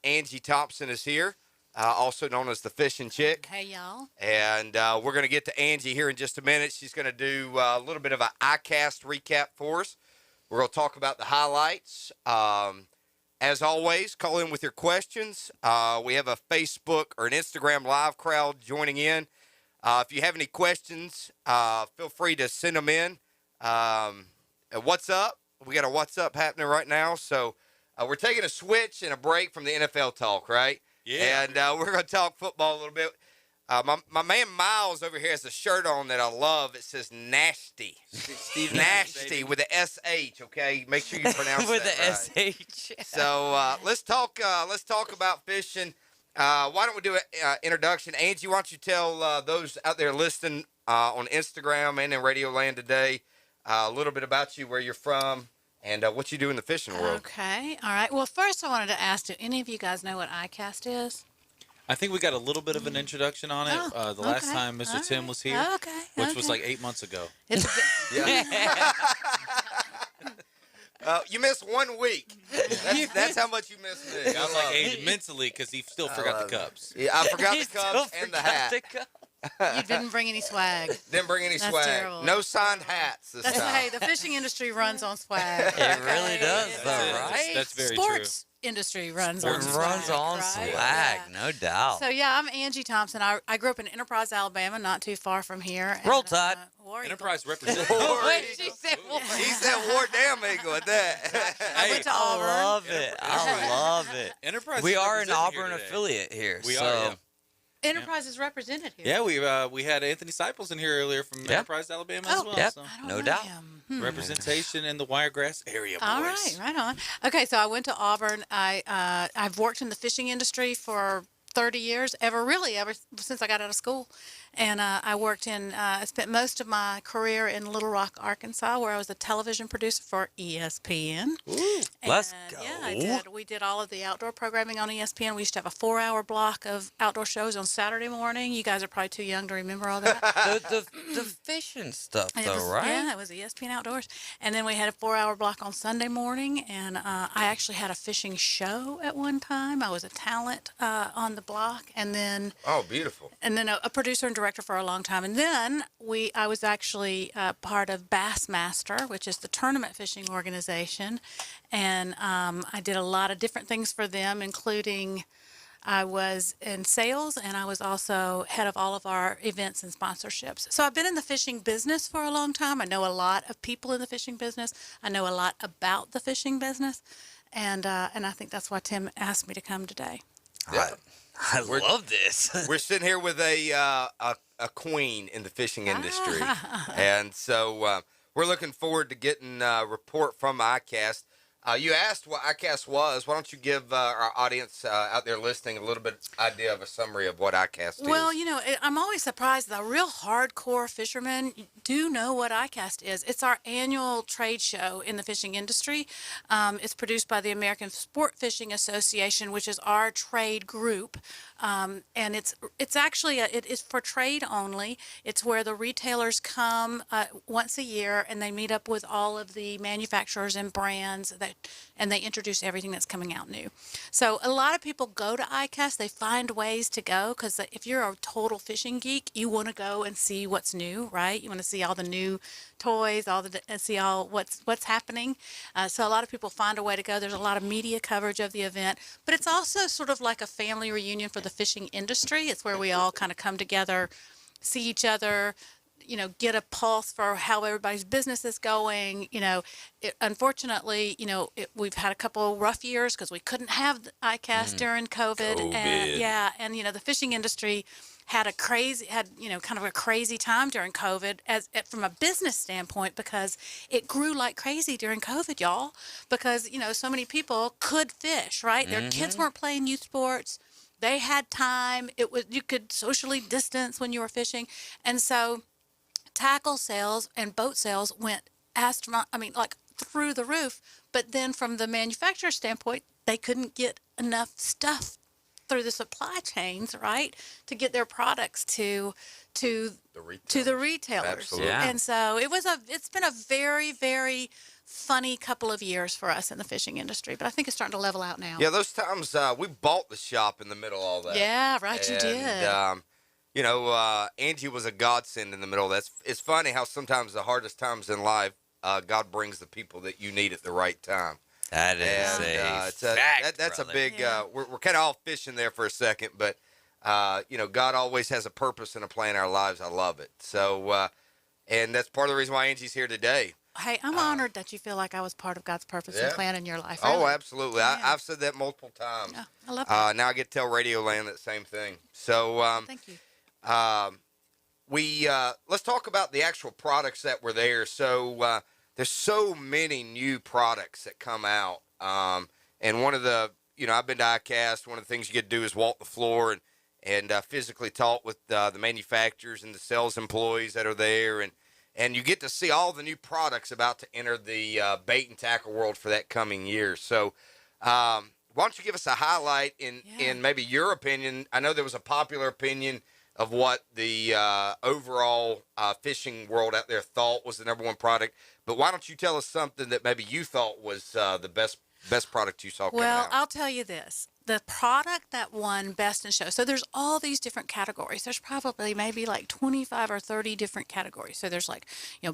Angie Thompson is here, also known as the Fishing Chick. Hey, y'all. And we're going to get to Angie here in just a minute. She's going to do a little bit of an iCast recap for us. We're going to talk about the highlights. As always, call in with your questions. We have a Facebook or an Instagram live crowd joining in. If you have any questions, feel free to send them in. What's up? We got a What's Up happening right now. So we're taking a switch and a break from the NFL talk, right? Yeah. And we're going to talk football a little bit. My man Miles over here has a shirt on that I love. It says Nasty. Steve Nasty with the SH, okay? Make sure you pronounce with that the right. SH. So let's talk about fishing. Why don't we do an introduction? Angie, why don't you tell those out there listening on Instagram and in Radio Land today a little bit about you, where you're from, and what you do in the fishing world. Okay. All right. Well, first I wanted to ask, do any of you guys know what iCast is? I think we got a little bit of an introduction on it the last okay. time Mr. Tim was here, which was like 8 months ago. It's You missed 1 week. That's how much you missed me. I was like, hey, mentally, because he still forgot the cups. Yeah, I forgot the cups and the hat. You didn't bring any swag. Didn't bring any That's swag. terrible. No signed hats this time. Hey, the fishing industry runs on swag. It really does, though, right? That's very Sports industry runs on swag. Runs on right? swag, Yeah. no doubt. So, yeah, I'm Angie Thompson. I grew up in Enterprise, Alabama, not too far from here. Roll Tide. Enterprise represents. Wait, she said He said War Damn Eagle at that. I went to Auburn. I love it. I love it. Enterprise We is are an represented here Auburn today. affiliate here. We so. are, yeah. Enterprise is represented here. Yeah, we had Anthony Siples in here earlier from Enterprise, Alabama as well. Yep. So. No doubt. Representation in the Wiregrass area, boys. All right on. Okay, so I went to Auburn. I've worked in the fishing industry for 30 years, ever since I got out of school. And I spent most of my career in Little Rock, Arkansas, where I was a television producer for ESPN. Ooh, let's go. Yeah, I did. We did all of the outdoor programming on ESPN. We used to have a 4-hour block of outdoor shows on Saturday morning. You guys are probably too young to remember all that. the fishing stuff, It though, was, right? Yeah, it was ESPN Outdoors. And then we had a 4-hour block on Sunday morning, and I actually had a fishing show at one time. I was a talent on the block, and then Oh, beautiful. and then a producer and director for a long time. And then I was actually part of Bassmaster, which is the tournament fishing organization, and I did a lot of different things for them, including I was in sales, and I was also head of all of our events and sponsorships. So I've been in the fishing business for a long time. I know a lot of people in the fishing business. I know a lot about the fishing business, and I think that's why Tim asked me to come today. I love this. We're sitting here with a queen in the fishing industry, and so we're looking forward to getting a report from iCast. You asked what iCast was. Why don't you give our audience out there listening a little bit idea of a summary of what iCast is? Well, I'm always surprised that real hardcore fishermen do know what iCast is. It's our annual trade show in the fishing industry. It's produced by the American Sport Fishing Association, which is our trade group. And it's actually it is for trade only. It's where the retailers come once a year, and they meet up with all of the manufacturers and brands and they introduce everything that's coming out new. So a lot of people go to iCast. They find ways to go because if you're a total fishing geek, you want to go and see what's new, right? You want to see all the new toys, see all what's happening. So a lot of people find a way to go. There's a lot of media coverage of the event, but it's also sort of like a family reunion for the fishing industry. It's where we all kind of come together, see each other, get a pulse for how everybody's business is going. Unfortunately, we've had a couple rough years because we couldn't have the iCast during COVID. And the fishing industry had kind of a crazy time during COVID from a business standpoint, because it grew like crazy during COVID, y'all, because, so many people could fish, right? Their kids weren't playing youth sports. They had time. You could socially distance when you were fishing. And so tackle sales and boat sales went like through the roof. But then from the manufacturer standpoint, they couldn't get enough stuff through the supply chains, right, to get their products to the retailers. Absolutely. Yeah. And so it's been a very, very funny couple of years for us in the fishing industry, but I think it's starting to level out now. Yeah, those times we bought the shop in the middle of all that. Yeah, right, you did. Angie was a godsend in the middle of that. It's funny how sometimes the hardest times in life, God brings the people that you need at the right time. That is That's brother. a big. We're kind of all fishing there for a second, but God always has a purpose and a plan in our lives. I love it. So, and that's part of the reason why Angie's here today. Hey, I'm honored that you feel like I was part of God's purpose and plan in your life. Oh, really. absolutely. I've said that multiple times. Yeah, I love that. Now I get to tell Radio Land that same thing. So, thank you. Let's talk about the actual products that were there. So there's so many new products that come out, and one of the I've been to ICAST. One of the things you get to do is walk the floor and physically talk with the manufacturers and the sales employees that are there, and you get to see all the new products about to enter the bait and tackle world for that coming year. So why don't you give us a highlight in maybe your opinion? I know there was a popular opinion of what the overall fishing world out there thought was the number one product, but why don't you tell us something that maybe you thought was the best product you saw coming out? Well, I'll tell you this. The product that won Best in Show, so there's all these different categories. There's probably maybe like 25 or 30 different categories. So there's like,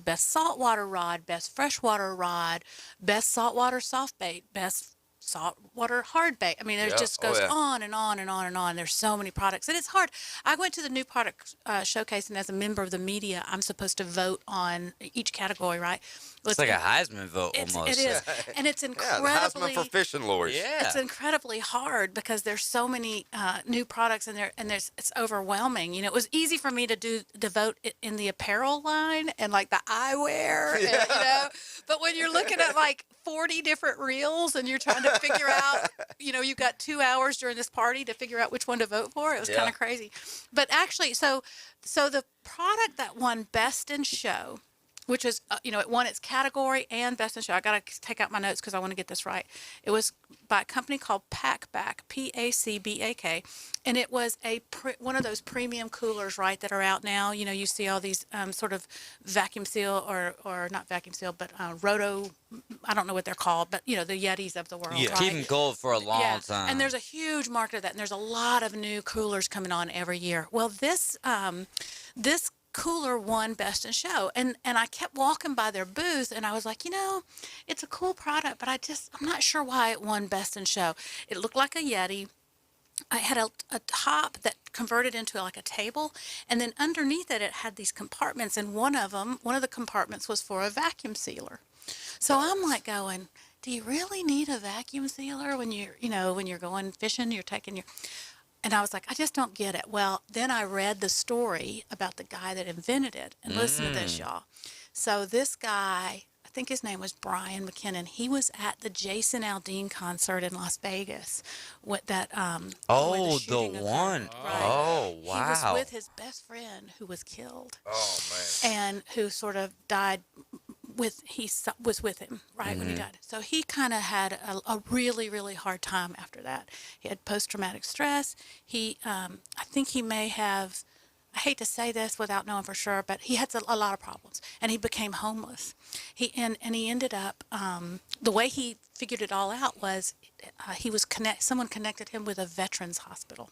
best saltwater rod, best freshwater rod, best saltwater soft bait, best saltwater hard bait. I mean, it just goes on and on and on and on. There's so many products. And it's hard. I went to the new product showcase, and as a member of the media, I'm supposed to vote on each category, right? It's like a Heisman vote almost. It is. And it's incredibly... Yeah, the Heisman for fishing lures. Yeah. It's incredibly hard because there's so many new products it's overwhelming. It was easy for me to vote in the apparel line and like the eyewear, and, but when you're looking at like 40 different reels and you're trying to figure out, you've got 2 hours during this party to figure out which one to vote for. It was kind of crazy. But actually, so the product that won Best in Show, which is, it won its category and Best in Show. I got to take out my notes because I want to get this right. It was by a company called Packback, Pacbak, and it was one of those premium coolers, right, that are out now. You see all these sort of vacuum seal or not vacuum seal, but roto, I don't know what they're called, but, the Yetis of the world, right? Keep them cold for a long time. And there's a huge market of that, and there's a lot of new coolers coming on every year. Well, this cooler won Best in Show, and I kept walking by their booth, and I was like, it's a cool product, but I'm not sure why it won Best in Show. It looked like a Yeti. I had a top that converted into like a table, and then underneath it had these compartments, and one of the compartments was for a vacuum sealer. So I'm like going, do you really need a vacuum sealer when you're going fishing, you're taking your... And I was like, I just don't get it. Well, then I read the story about the guy that invented it. And listen to this, y'all. So this guy, I think his name was Brian McKinnon. He was at the Jason Aldean concert in Las Vegas. With that, the one. Right. Oh, wow. He was with his best friend who was killed. Oh, man. And who sort of died he was with him, right, when he died. So he kind of had a really, really hard time after that. He had post-traumatic stress. I think he may have, I hate to say this without knowing for sure, but he had a lot of problems, and he became homeless. He ended up, the way he figured it all out was someone connected him with a veterans hospital,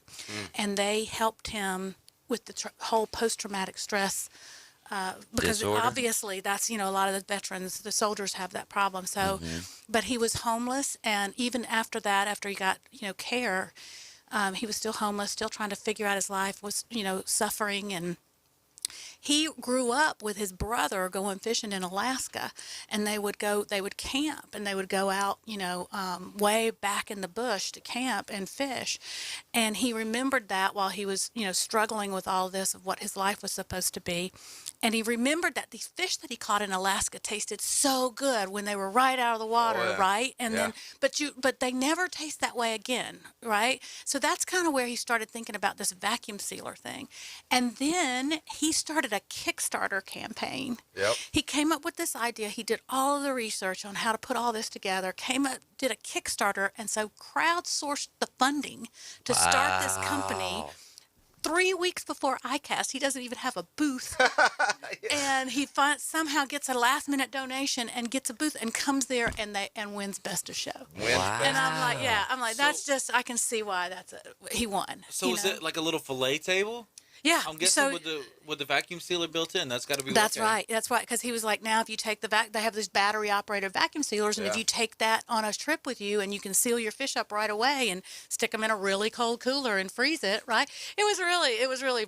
and they helped him with the whole post-traumatic stress because disorder. Obviously that's, a lot of the veterans, the soldiers have that problem. So, but he was homeless, and even after that, after he got, care, he was still homeless, still trying to figure out his life, was, suffering, and he grew up with his brother going fishing in Alaska, and they would camp, and they would go out, way back in the bush to camp and fish. And he remembered that while he was, struggling with all this of what his life was supposed to be. And he remembered that these fish that he caught in Alaska tasted so good when they were right out of the water, right? And then, but they never taste that way again, right? So that's kind of where he started thinking about this vacuum sealer thing. And then he started a Kickstarter campaign. Yep. He came up with this idea. He did all of the research on how to put all this together, did a Kickstarter, and so crowdsourced the funding to start this company. 3 weeks before ICAST, he doesn't even have a booth, and he somehow gets a last-minute donation and gets a booth and comes there and wins Best of Show. And I'm like, that's just, I can see why he won. So is it like a little fillet table? Yeah. I'm guessing with the vacuum sealer built in, that's got to be. That's right. That's right. Because he was like, now if you take they have these battery operated vacuum sealers, and if you take that on a trip with you, and you can seal your fish up right away and stick them in a really cold cooler and freeze it, right? It was really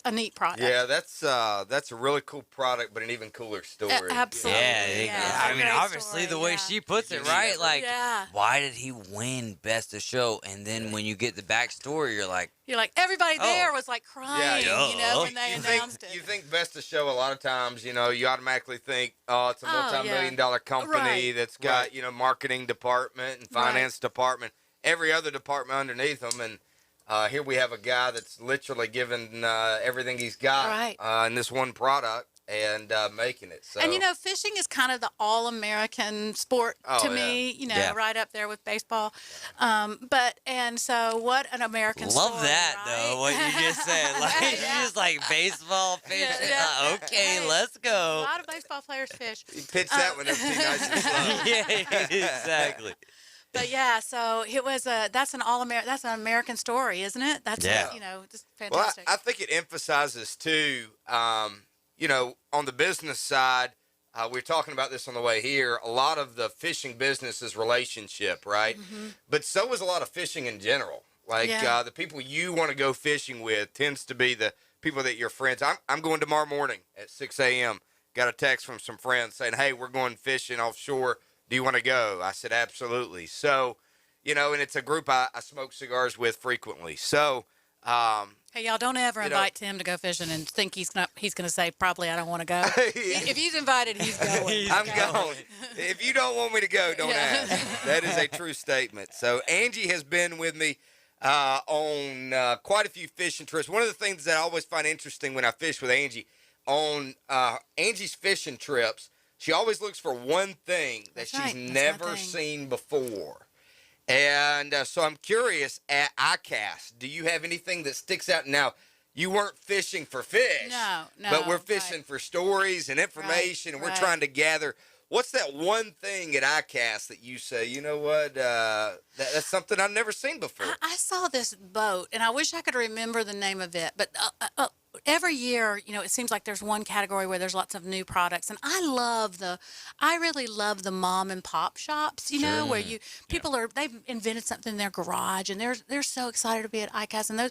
a neat product. Yeah, that's a really cool product, but an even cooler story. Absolutely. Yeah. I mean, obviously the way she puts it, right? Like, why did he win Best of Show? And then when you get the backstory, you're like, everybody there was like crying, when they announced it. You think Best of Show, a lot of times, you automatically think, oh, it's a multi-million-dollar company that's got, marketing department and finance department, every other department underneath them. And here we have a guy that's literally given everything he's got in this one product and making it. So. And, fishing is kind of the all-American sport to me, right up there with baseball. And so what an American Love story, that, right? though, what you just said. Like, you just like baseball, fishing. Okay, let's go. A lot of baseball players fish. You pitched that one up too nice and slow. Yeah, exactly. But yeah, so it was that's an American story, isn't it? That's just fantastic. Well, I think it emphasizes too, on the business side, we were talking about this on the way here. A lot of the fishing business is relationship, right? Mm-hmm. But so is a lot of fishing in general. Like the people you want to go fishing with tends to be the people that you're friends. I'm going tomorrow morning at 6 a.m. Got a text from some friends saying, hey, we're going fishing offshore. Do you want to go? I said, absolutely. So, and it's a group I smoke cigars with frequently. So, hey, y'all, don't ever invite Tim to go fishing and think he's going to say, probably I don't want to go. If he's invited, he's going. I'm going. If you don't want me to go, don't ask. That is a true statement. So Angie has been with me on quite a few fishing trips. One of the things that I always find interesting when I fish with Angie, on Angie's fishing trips, she always looks for one thing that she's never seen before. And so I'm curious, at ICAST, do you have anything that sticks out? Now, you weren't fishing for fish. No. But we're fishing for stories and information, and we're trying to gather. What's that one thing at ICAST that you say, you know what, that's something I've never seen before? I saw this boat, and I wish I could remember the name of it, but every year, it seems like there's one category where there's lots of new products, and I really love the mom and pop shops, where they've invented something in their garage, and they're so excited to be at ICAST, and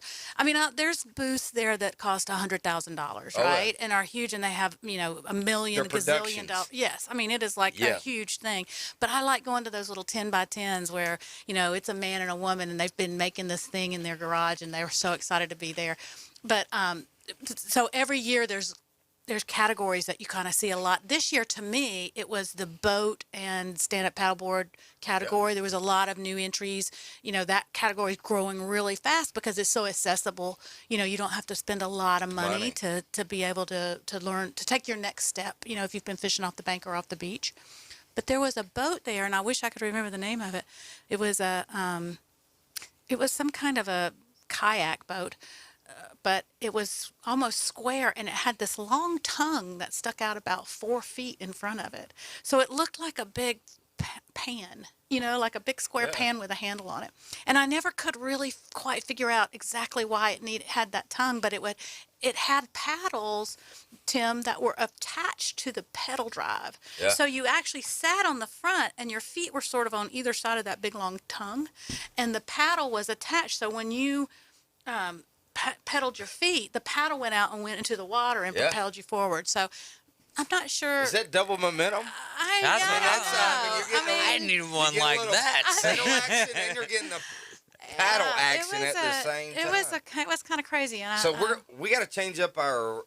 there's booths there that cost $100,000, right, and are huge, and they have a million gazillion dollars. Yes, it is like a huge thing, but I like going to those little 10x10s where it's a man and a woman, and they've been making this thing in their garage, and they were so excited to be there, but so every year there's categories that you kind of see a lot. This year, to me, it was the boat and stand-up paddleboard category. There was a lot of new entries. That category is growing really fast because it's so accessible. You don't have to spend a lot of money. to be able to learn, to take your next step, if you've been fishing off the bank or off the beach. But there was a boat there, and I wish I could remember the name of it. It was some kind of a kayak boat. But it was almost square, and it had this long tongue that stuck out about 4 feet in front of it. So it looked like a big pan, like a big square pan with a handle on it. And I never could really quite figure out exactly why it had that tongue, but it had paddles, Tim, that were attached to the pedal drive. Yeah. So you actually sat on the front, and your feet were sort of on either side of that big long tongue, and the paddle was attached. So when you pedaled your feet, the paddle went out and went into the water and propelled you forward. So I'm not sure. Is that double momentum? I need one like that. Pedal action, and you're getting the paddle action at the same time. It was kind of crazy. And so we got to change up our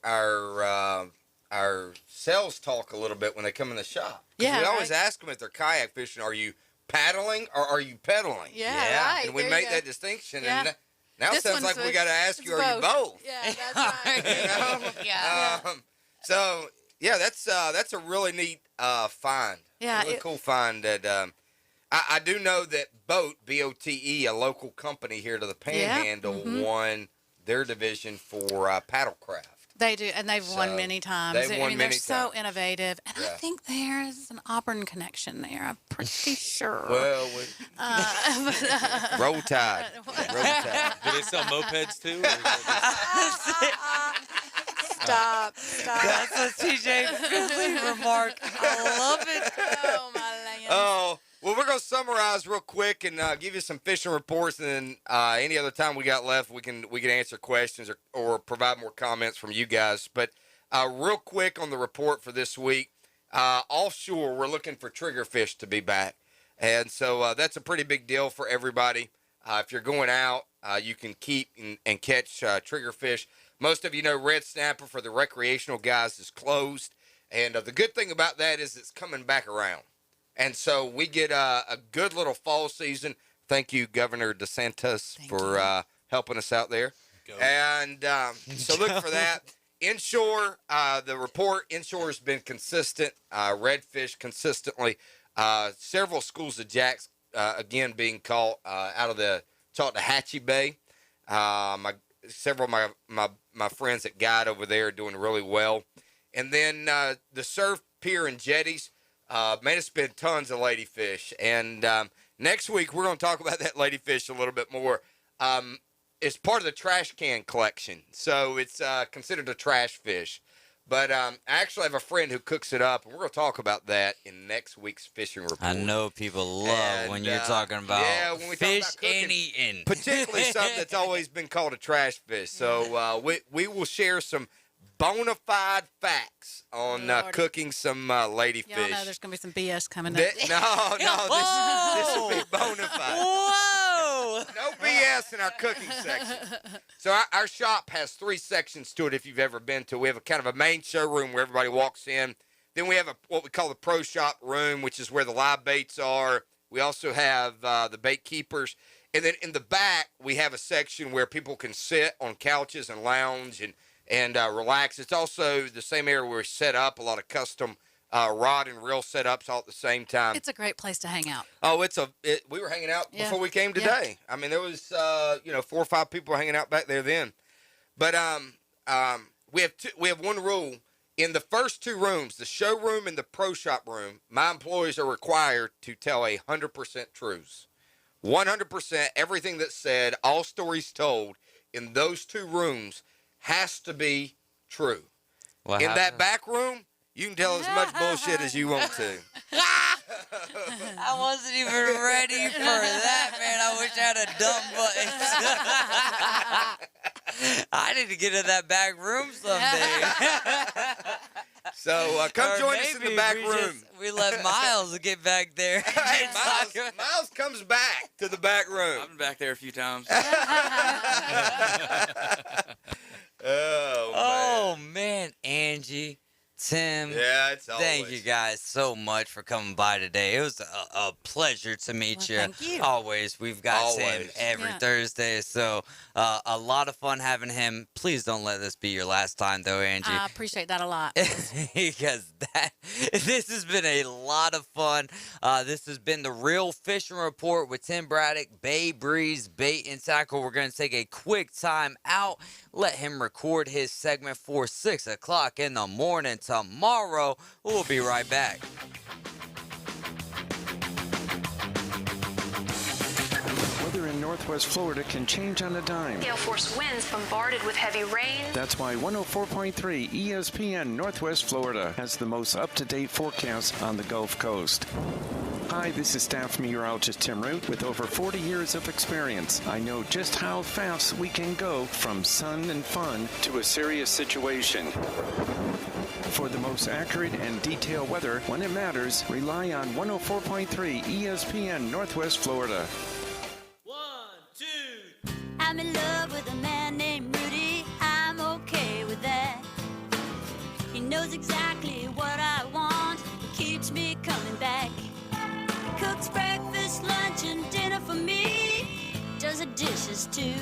sales talk a little bit when they come in the shop. Yeah, we always ask them if they're kayak fishing, are you paddling or are you pedaling? Yeah. Right. And we make that distinction. Yeah. And Now it This sounds one's like we got to ask it's you, are you both? Yeah, that's right. You know? Yeah. So yeah, that's a really neat find. Yeah, really cool find. That I do know that BOTE, a local company here to the Panhandle, won their division for paddlecraft. They do, and they've won many times. They've won they're many so times. innovative, and I think there's an Auburn connection there. I'm pretty sure. Well, Roll Tide. Roll Tide. Do they sell mopeds too? Stop. That's a TJ Finley remark. I love it. Oh, my land. Oh, well, we're going to summarize real quick and give you some fishing reports, and then any other time we got left, we can answer questions or provide more comments from you guys. But real quick on the report for this week, offshore, we're looking for triggerfish to be back. And so that's a pretty big deal for everybody. If you're going out, you can keep and catch triggerfish. Most of you know red snapper for the recreational guys is closed. And the good thing about that is it's coming back around. And so we get a good little fall season. Thank you, Governor DeSantis, for helping us out there. And so look for that. Inshore, the report, inshore has been consistent, redfish consistently. Several schools of jacks, again, being caught out of the Chattahoochee Bay. Several of my friends that guide over there are doing really well. And then the surf pier and jetties, man, it's been tons of ladyfish. And next week, we're going to talk about that ladyfish a little bit more. It's part of the trash can collection, so it's considered a trash fish. But I actually have a friend who cooks it up, and we're going to talk about that in next week's fishing report. I know people love when you're talking about when we fish talk about cooking, and eating. particularly something that's always been called a trash fish. So we will share some bona fide facts on cooking some ladyfish. Y'all know there's going to be some BS coming up. This will be bona fide. Whoa! No BS in our cooking section. So our shop has 3 sections to it if you've ever been to. We have a kind of a main showroom where everybody walks in. Then we have what we call the pro shop room, which is where the live baits are. We also have the bait keepers. And then in the back, we have a section where people can sit on couches and lounge and relax. It's also the same area where we set up a lot of custom rod and reel setups all at the same time. It's a great place to hang out. Oh, we were hanging out before we came today. I mean, there was 4 or 5 people hanging out back there then. But we have one rule. In the first 2 rooms, the showroom and the pro shop room, my employees are required to tell 100% truths. 100%, everything that's said, all stories told in those 2 rooms has to be true. In that back room, you can tell as much bullshit as you want to. I wasn't even ready for that, man. I wish I had a dumb button. I need to get in that back room someday. So come join us in the back room. We let Miles get back there. Hey, Miles comes back to the back room. I've been back there a few times. Oh, man. Angie, Tim. Yeah, it's always. Thank you guys so much for coming by today. It was a pleasure to meet you. Thank you. Always. We've got Tim every Yeah. Thursday, so a lot of fun having him. Please don't let this be your last time, though, Angie. I appreciate that a lot. Because this has been a lot of fun. This has been the Real Fishing Report with Tim Braddock, Bay Breeze Bait and Tackle. We're going to take a quick time out, let him record his segment for 6 o'clock in the morning tomorrow. We'll be right back. Weather in Northwest Florida can change on a dime. Gale force winds bombarded with heavy rain. That's why 104.3 ESPN Northwest Florida has the most up-to-date forecast on the Gulf Coast. Hi, this is staff meteorologist Tim Root with over 40 years of experience. I know just how fast we can go from sun and fun to a serious situation. For the most accurate and detailed weather when it matters, rely on 104.3 ESPN Northwest Florida. I'm in love with a man named Rudy. I'm okay with that. He knows exactly what I want. He keeps me coming back. Cooks breakfast, lunch, and dinner for me. Does the dishes too.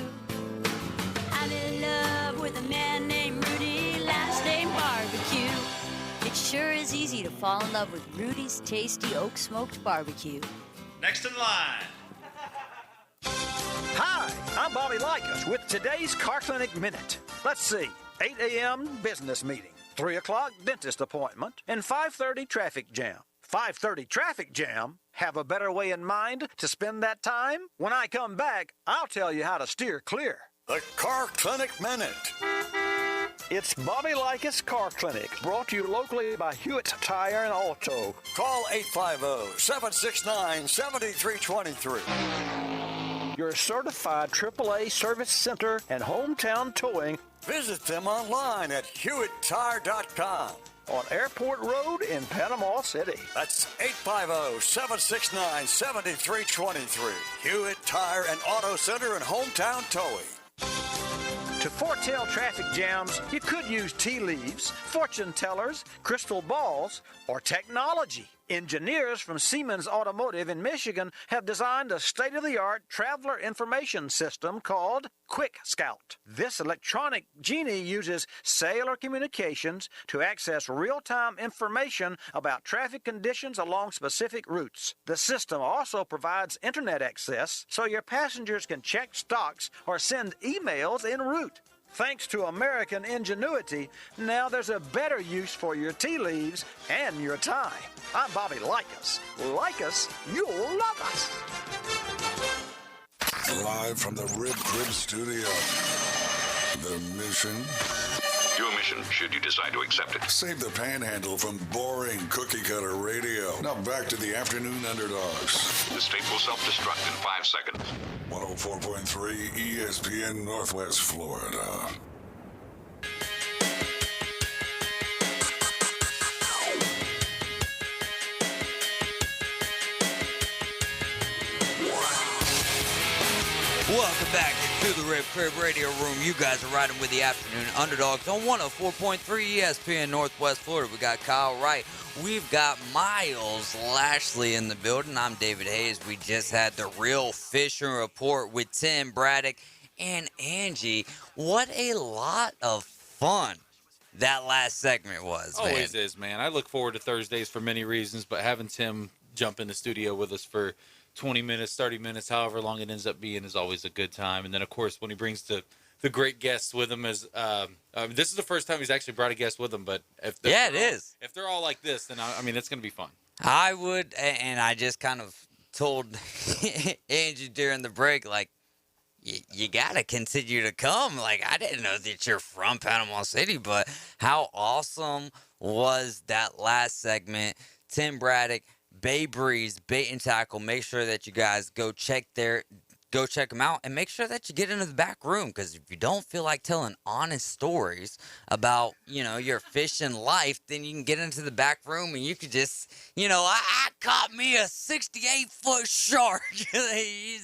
fall in love with Rudy's Tasty Oak Smoked Barbecue. Next in line. Hi, I'm Bobby Likas with today's Car Clinic Minute. Let's see, 8 a.m. business meeting, 3 o'clock dentist appointment, and 5:30 traffic jam. 5:30 traffic jam? Have a better way in mind to spend that time? When I come back, I'll tell you how to steer clear. The Car Clinic Minute. It's Bobby Likas Car Clinic, brought to you locally by Hewitt Tire and Auto. Call 850-769-7323. Your certified AAA service center and hometown towing. Visit them online at HewittTire.com. On Airport Road in Panama City. That's 850-769-7323. Hewitt Tire and Auto Center and hometown towing. To foretell traffic jams, you could use tea leaves, fortune tellers, crystal balls, or technology. Engineers from Siemens Automotive in Michigan have designed a state-of-the-art traveler information system called Quick Scout. This electronic genie uses cellular communications to access real-time information about traffic conditions along specific routes. The system also provides internet access so your passengers can check stocks or send emails en route. Thanks to American ingenuity, now there's a better use for your tea leaves and your time. I'm Bobby Likas. Like us, you'll love us. Live from the Rib Crib Studio. The mission. Your mission, should you decide to accept it. Save the panhandle from boring cookie-cutter radio. Now back to the Afternoon Underdogs. The state will self-destruct in 5 seconds. 104.3 ESPN Northwest Florida. Welcome back to the Red Crib Radio Room. You guys are riding with the Afternoon Underdogs on 104.3 ESPN Northwest Florida. We got Kyle Wright. We've got Miles Lashley in the building. I'm David Hayes. We just had the Real Fishing Report with Tim Braddock and Angie. What a lot of fun that last segment was, man. Always is, man. I look forward to Thursdays for many reasons, but having Tim jump in the studio with us for 20 minutes, 30 minutes, however long it ends up being is always a good time. And then, of course, when he brings the great guests with him, this is the first time he's actually brought a guest with him. But if it is. If they're all like this, then I mean, it's going to be fun. I would, and I just kind of told Angie during the break, like, you got to continue to come. Like, I didn't know that you're from Panama City, but how awesome was that last segment? Tim Braddock, Bay Breeze, Bait and Tackle. Make sure that you guys go check them out, and make sure that you get into the back room, because if you don't feel like telling honest stories about, your fishing life, then you can get into the back room and you could just, I caught me a 68-foot shark,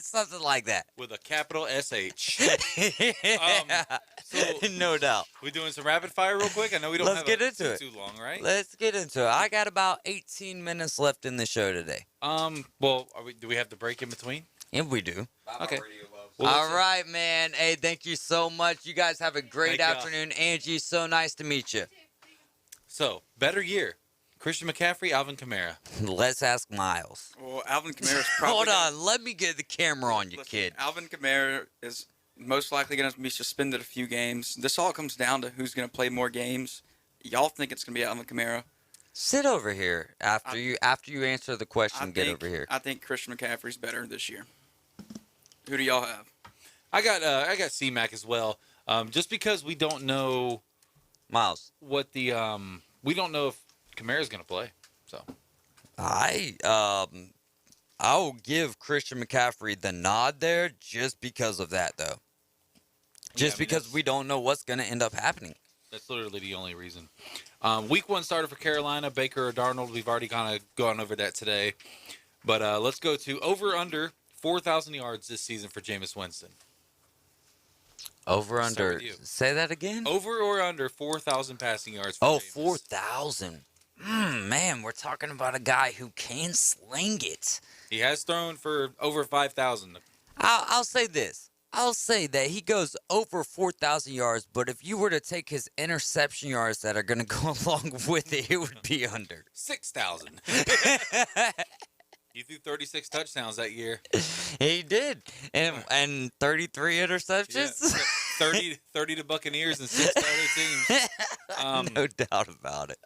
something like that. With a capital SH. No doubt. We doing some rapid fire real quick? I know we don't Let's have get into it. too long, right? Let's get into it. I got about 18 minutes left in the show today. Well, do we have the break in between? Yeah, we do. Okay. Well, all right, man. Hey, thank you so much. You guys have a great afternoon. Angie, so nice to meet you. So, better year. Christian McCaffrey, Alvin Kamara. Let's ask Miles. Well, Alvin Kamara is probably... Hold on. Let me get the camera on you, kid. Alvin Kamara is most likely going to be suspended a few games. This all comes down to who's going to play more games. Y'all think it's going to be Alvin Kamara. Sit over here. After you answer the question, get over here. I think Christian McCaffrey's better this year. Who do y'all have? I got C-Mac as well. Just because we don't know Miles what the we don't know if Kamara's going to play. So I'll give Christian McCaffrey the nod there just because of that, though. Because we don't know what's going to end up happening. That's literally the only reason. Week 1 starter for Carolina, Baker or Darnold. We've already kind of gone over that today. But let's go to over-under 4,000 yards this season for Jameis Winston. Over under. Say that again. Over or under 4,000 passing yards. For 4,000. Man, we're talking about a guy who can sling it. He has thrown for over 5,000. I'll say this. I'll say that he goes over 4,000 yards, but if you were to take his interception yards that are going to go along with it, it would be under 6,000. You threw 36 touchdowns that year. He did, and 33 interceptions. Yeah, 30 to Buccaneers and 6 to other teams. No doubt about it.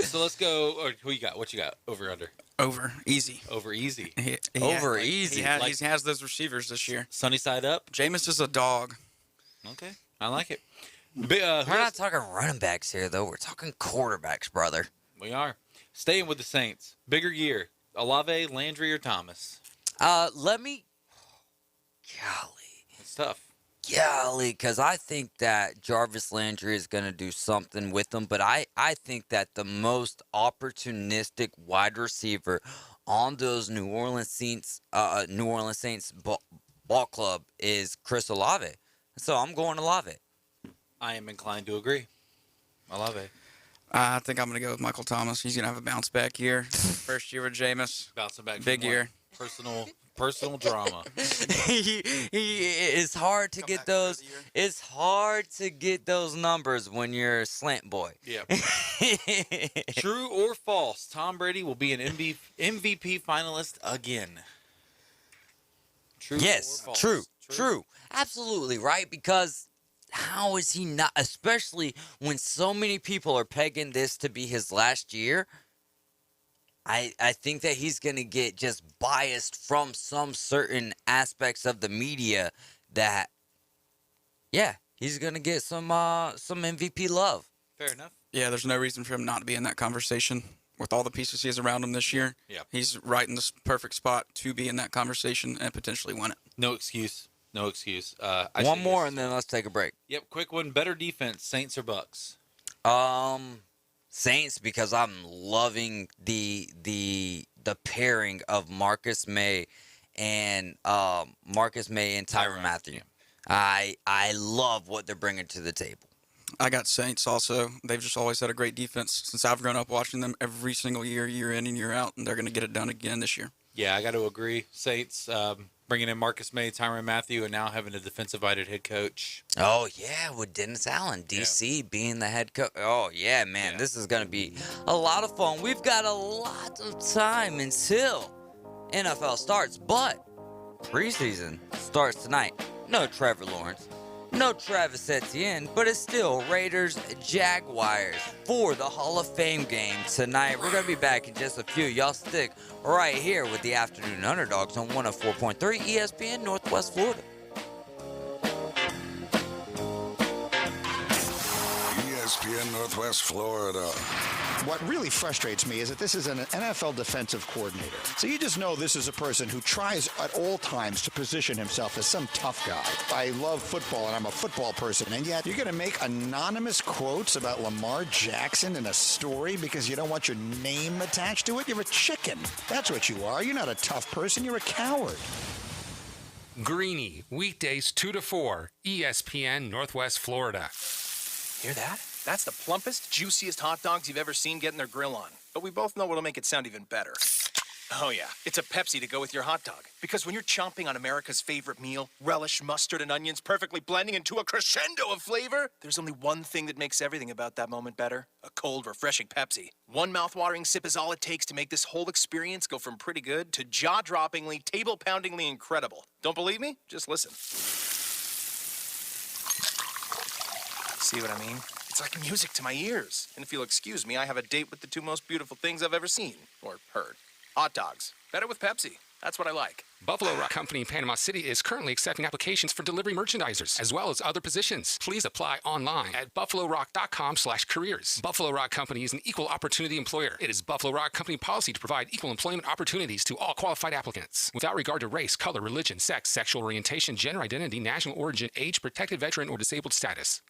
So let's go. Or who you got? What you got? Over under? Over easy. Over easy. Easy. He has those receivers this year. Sunny side up. Jameis is a dog. Okay, I like it. We're not talking running backs here, though. We're talking quarterbacks, brother. We are. Staying with the Saints. Bigger year. Olave, Landry, or Thomas? Golly. It's tough. Golly, because I think that Jarvis Landry is going to do something with them, but I think that the most opportunistic wide receiver on those New Orleans Saints ball club is Chris Olave. So I'm going Olave. I am inclined to agree. Olave. I think I'm going to go with Michael Thomas. He's going to have a bounce back year. First year with Jameis. Bouncing back. Big year. Personal drama. It's hard to get those. It's hard to get those numbers when you're a slant boy. Yeah. True or false? Tom Brady will be an MVP finalist again. True. Yes. Or false? True. Absolutely right. Because how is he not? Especially when so many people are pegging this to be his last year. I think that he's going to get just biased from some certain aspects of the media that, yeah, he's going to get some MVP love. Fair enough. Yeah, there's no reason for him not to be in that conversation. With all the pieces he has around him this year, he's right in the perfect spot to be in that conversation and potentially win it. No excuse. One more and then let's take a break. Yep, quick one. Better defense, Saints or Bucks? Saints, because I'm loving the pairing of Marcus May and Tyrann Mathieu. I love what they're bringing to the table. I got Saints also. They've just always had a great defense since I've grown up watching them every single year, year in and year out, and they're going to get it done again this year. Yeah, I got to agree. Saints bringing in Marcus May, Tyrann Mathieu, and now having a defensive-minded head coach. Oh, yeah, with Dennis Allen, DC being the head coach. Oh, yeah, man, this is going to be a lot of fun. We've got a lot of time until NFL starts, but preseason starts tonight. No Trevor Lawrence, no Travis Etienne, but it's still Raiders, Jaguars for the Hall of Fame game tonight. We're going to be back in just a few. Y'all stick right here with the Afternoon Underdogs on 104.3 ESPN Northwest Florida. ESPN Northwest Florida. What really frustrates me is that this is an NFL defensive coordinator. So you just know this is a person who tries at all times to position himself as some tough guy. I love football and I'm a football person, and yet you're going to make anonymous quotes about Lamar Jackson in a story because you don't want your name attached to it? You're a chicken. That's what you are. You're not a tough person. You're a coward. Greeny, weekdays 2 to 4, ESPN Northwest Florida. Hear that? That's the plumpest, juiciest hot dogs you've ever seen getting their grill on. But we both know what'll make it sound even better. Oh yeah, it's a Pepsi to go with your hot dog. Because when you're chomping on America's favorite meal, relish, mustard, and onions perfectly blending into a crescendo of flavor, there's only one thing that makes everything about that moment better. A cold, refreshing Pepsi. One mouth-watering sip is all it takes to make this whole experience go from pretty good to jaw-droppingly, table-poundingly incredible. Don't believe me? Just listen. See what I mean? It's like music to my ears. And if you'll excuse me, I have a date with the two most beautiful things I've ever seen or heard. Hot dogs. Better with Pepsi. That's what I like. Buffalo Rock Company in Panama City is currently accepting applications for delivery merchandisers, as well as other positions. Please apply online at buffalorock.com/careers. Buffalo Rock Company is an equal opportunity employer. It is Buffalo Rock Company policy to provide equal employment opportunities to all qualified applicants, without regard to race, color, religion, sex, sexual orientation, gender identity, national origin, age, protected veteran, or disabled status.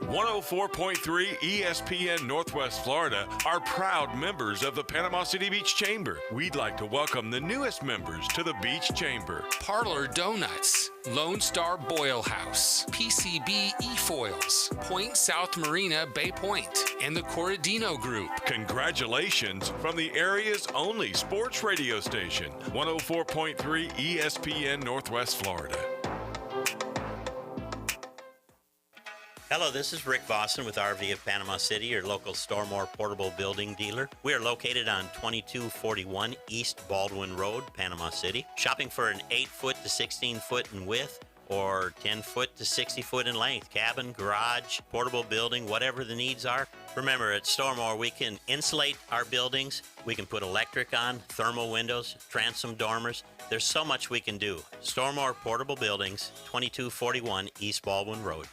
104.3 ESPN Northwest Florida are proud members of the Panama City Beach Chamber. We'd like to welcome the newest members to the Beach Chamber. Parlor Donuts, Lone Star Boil House, PCB E-Foils, Point South Marina Bay Point, and the Corradino Group. Congratulations from the area's only sports radio station, 104.3 ESPN Northwest Florida. Hello, this is Rick Vossen with RV of Panama City, your local Stormore portable building dealer. We are located on 2241 East Baldwin Road, Panama City. Shopping for an 8-foot to 16-foot in width or 10-foot to 60-foot in length, cabin, garage, portable building, whatever the needs are. Remember, at Stormore, we can insulate our buildings. We can put electric on, thermal windows, transom dormers. There's so much we can do. Stormore Portable Buildings, 2241 East Baldwin Road.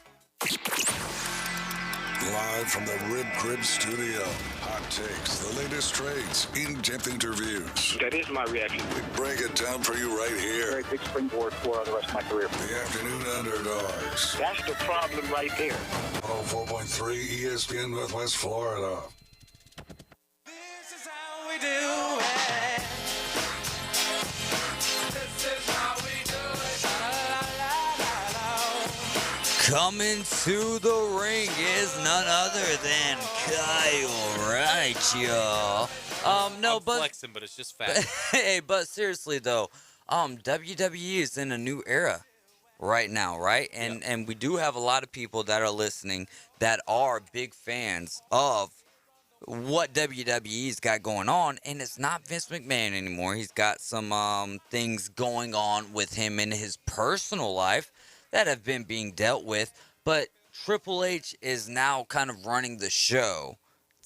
Live from the Rib Crib Studio. Hot takes, the latest trades, in-depth interviews. That is my reaction. We break it down for you right here. Very big springboard for the rest of my career. The Afternoon Underdogs. That's the problem right there. 104.3 ESPN Northwest Florida. This is how we do it. This is how we do it. Coming to the ring is none other than Kyle Wright, y'all. No, I'm but flexing, but it's just fat. hey, but seriously though, WWE is in a new era right now, right? And we do have a lot of people that are listening that are big fans of what WWE's got going on, and it's not Vince McMahon anymore. He's got some things going on with him in his personal life that have been being dealt with, but Triple H is now kind of running the show.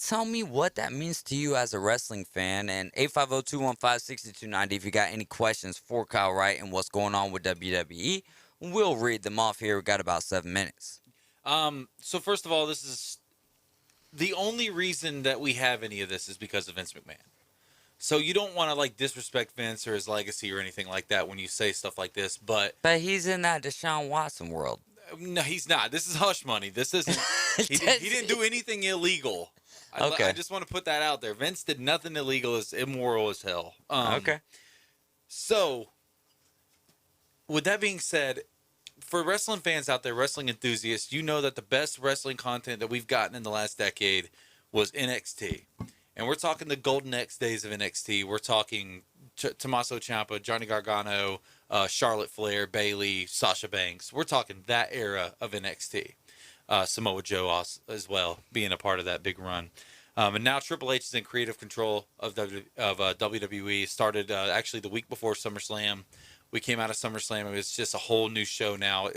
Tell me what that means to you as a wrestling fan, and 850-215-6290 if you got any questions for Kyle Wright and what's going on with WWE. We'll read them off here. We got about 7 minutes. So first of all, this is the only reason that we have any of this is because of Vince McMahon. So you don't want to like disrespect Vince or his legacy or anything like that when you say stuff like this, but he's in that Deshaun Watson world. No, he's not. This is hush money. This isn't. He didn't do anything illegal. Okay. I just want to put that out there. Vince did nothing illegal. It's immoral as hell. Okay. So, with that being said, for wrestling fans out there, wrestling enthusiasts, you know that the best wrestling content that we've gotten in the last decade was NXT. And we're talking the Golden X days of NXT. We're talking Tommaso Ciampa, Johnny Gargano, Charlotte Flair, Bayley, Sasha Banks. We're talking that era of NXT. Samoa Joe as well, being a part of that big run. And now Triple H is in creative control of WWE. Started actually the week before SummerSlam. We came out of SummerSlam. And it's just a whole new show now.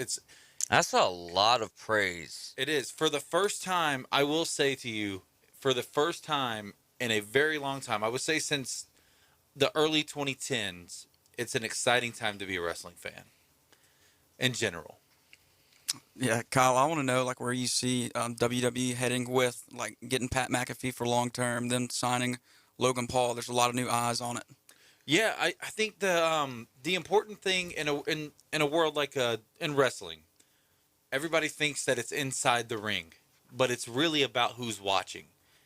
That's a lot of praise. It is. For the first time, I will say to you, for the first time in a very long time, I would say since the early 2010s, it's an exciting time to be a wrestling fan in general. Yeah, Kyle, I want to know like where you see WWE heading with like getting Pat McAfee for long term, then signing Logan Paul. There's a lot of new eyes on it. Yeah, I think the important thing in a world like in wrestling, everybody thinks that it's inside the ring, but it's really about who's watching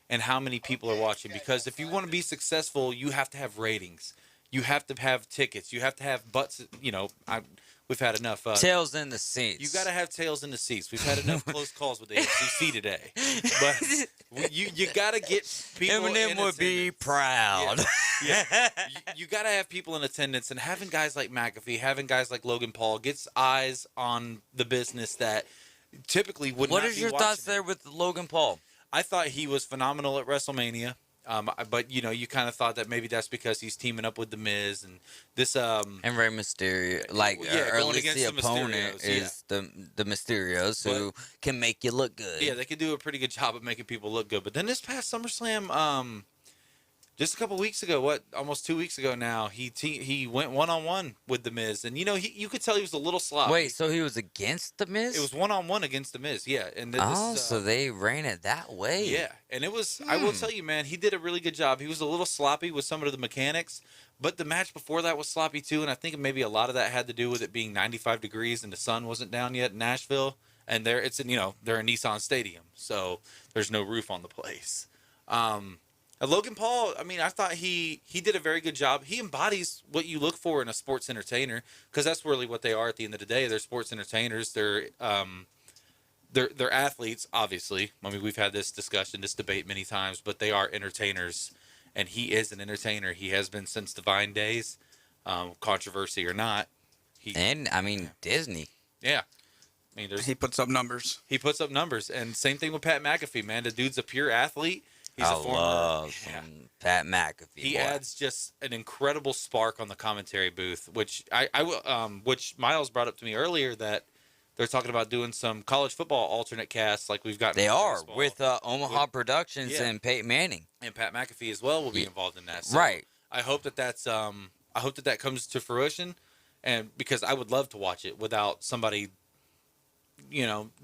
and how many people are watching. Because if you want to be successful, you have to have ratings. You have to have tickets. You have to have butts. You know, we've had enough. Tails in the seats. You got to have tails in the seats. We've had enough close calls with the FCC today. But you got to get people Eminem would be proud. Yeah. You got to have people in attendance. And having guys like McAfee, having guys like Logan Paul gets eyes on the business that typically would not be What is your thoughts there with Logan Paul? I thought he was phenomenal at WrestleMania. But you know, you kind of thought that maybe that's because he's teaming up with The Miz and this and Rey Mysterio, like or at least the opponent is the Mysterios who can make you look good. Yeah, they can do a pretty good job of making people look good. But then this past SummerSlam, just a couple weeks ago, almost 2 weeks ago now, he went 1-on-1 with The Miz, and you know you could tell he was a little sloppy. Wait, so he was against The Miz? It was 1-on-1 against The Miz, yeah. And so they ran it that way. Yeah, and it was. I will tell you, man, he did a really good job. He was a little sloppy with some of the mechanics, but the match before that was sloppy too. And I think maybe a lot of that had to do with it being 95 degrees and the sun wasn't down yet in Nashville. And they're in Nissan Stadium, so there's no roof on the place. Logan Paul, I mean, I thought he did a very good job. He embodies what you look for in a sports entertainer, because that's really what they are at the end of the day. They're sports entertainers. They're athletes, obviously. I mean, we've had this debate many times, but they are entertainers, and he is an entertainer. He has been since Divine Days, controversy or not. And I mean, Disney. Yeah. I mean, he puts up numbers. He puts up numbers, and same thing with Pat McAfee, man. The dude's a pure athlete. He's a former. Love some Pat McAfee. He boy. adds just an incredible spark on the commentary booth, which which Miles brought up to me earlier that they're talking about doing some college football alternate casts like we've got. They are with Omaha Productions and Peyton Manning and Pat McAfee as well will be involved in that. So right. I hope that comes to fruition, and because I would love to watch it without somebody,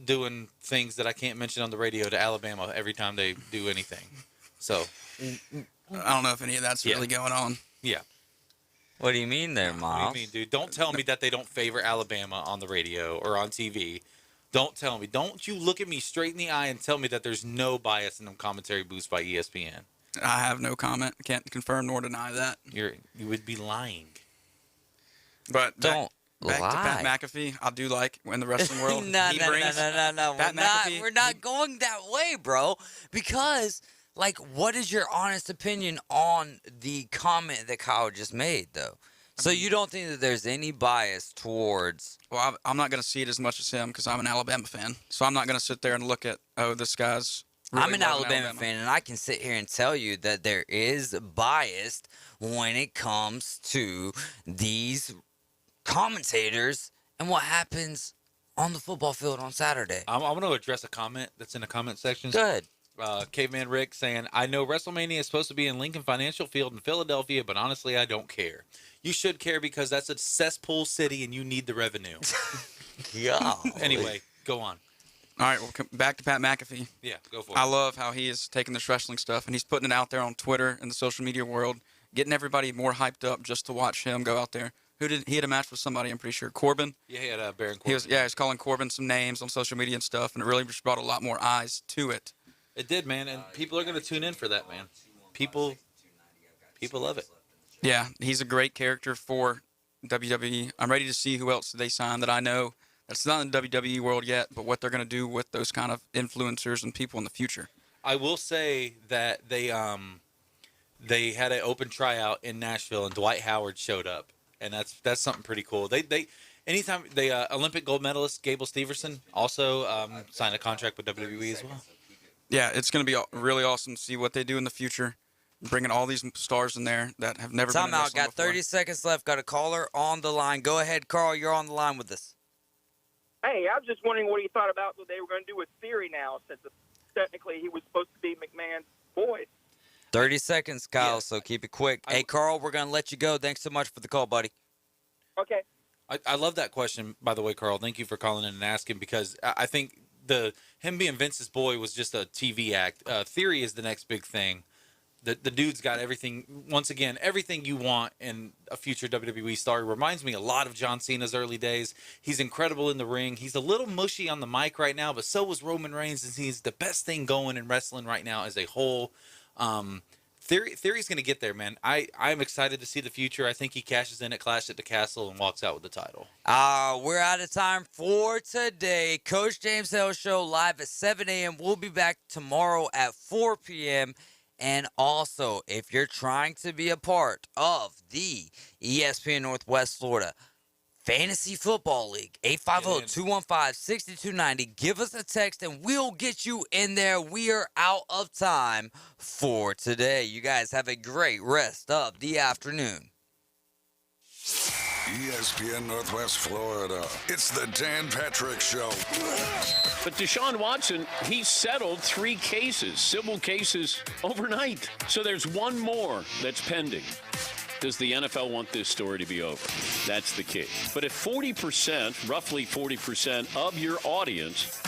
doing things that I can't mention on the radio to Alabama every time they do anything. So I don't know if any of that's really going on. Yeah. What do you mean there, Miles? What do you mean, dude? Don't tell me that they don't favor Alabama on the radio or on TV. Don't tell me. Don't you look at me straight in the eye and tell me that there's no bias in them commentary booths by ESPN. I have no comment. Can't confirm nor deny that. You would be lying. But don't back lie. to Pat McAfee. I do like in the wrestling world. No. Pat We're not going that way, bro. Because, what is your honest opinion on the comment that Kyle just made, though? So you don't think that there's any bias towards... Well, I'm not going to see it as much as him because I'm an Alabama fan. So I'm not going to sit there and look at, this guy's... Really I'm an Alabama fan, and I can sit here and tell you that there is bias when it comes to these commentators and what happens on the football field on Saturday. I'm going to address a comment that's in the comment section. Good. Caveman Rick saying, I know WrestleMania is supposed to be in Lincoln Financial Field in Philadelphia, but honestly, I don't care. You should care because that's a cesspool city and you need the revenue. Yeah. Anyway, go on. All right, well, back to Pat McAfee. Yeah, go for it. I love how he is taking this wrestling stuff and he's putting it out there on Twitter and the social media world, getting everybody more hyped up just to watch him go out there. He had a match with somebody, I'm pretty sure. Corbin. Yeah, he had Baron Corbin. He was calling Corbin some names on social media and stuff, and it really just brought a lot more eyes to it. It did, man, and people are going to tune in for that, man. People love it. Yeah, he's a great character for WWE. I'm ready to see who else they sign that I know that's not in the WWE world yet, but what they're going to do with those kind of influencers and people in the future. I will say that they had an open tryout in Nashville, and Dwight Howard showed up, and that's something pretty cool. Anytime Olympic gold medalist Gable Stevenson also signed a contract with WWE as well. Yeah, it's going to be really awesome to see what they do in the future, bringing all these stars in there that have never been in wrestling Got 30 seconds left. Got a caller on the line. Go ahead, Carl. You're on the line with us. Hey, I was just wondering what he thought about what they were going to do with Theory now, since technically he was supposed to be McMahon's boy. 30 seconds, Kyle, so keep it quick. Hey, Carl, we're going to let you go. Thanks so much for the call, buddy. Okay. I love that question, by the way, Carl. Thank you for calling in and asking, because I think him being Vince's boy was just a TV act. Theory is the next big thing. The dude's got everything. Once again, everything you want in a future WWE star. He reminds me a lot of John Cena's early days. He's incredible in the ring. He's a little mushy on the mic right now, but so was Roman Reigns, and he's the best thing going in wrestling right now as a whole. Theory's going to get there, man. I'm excited to see the future. I think he cashes in at Clash at the Castle and walks out with the title. We're out of time for today. Coach James Hill Show live at 7 a.m. We'll be back tomorrow at 4 p.m. And also, if you're trying to be a part of the ESPN Northwest Florida Fantasy Football League, 850-215-6290. Give us a text and we'll get you in there. We are out of time for today. You guys have a great rest of the afternoon. ESPN Northwest Florida. It's the Dan Patrick Show. But Deshaun Watson, he settled 3 cases, civil cases, overnight. So there's one more that's pending. Does the NFL want this story to be over? That's the key. But if 40%, roughly 40% of your audience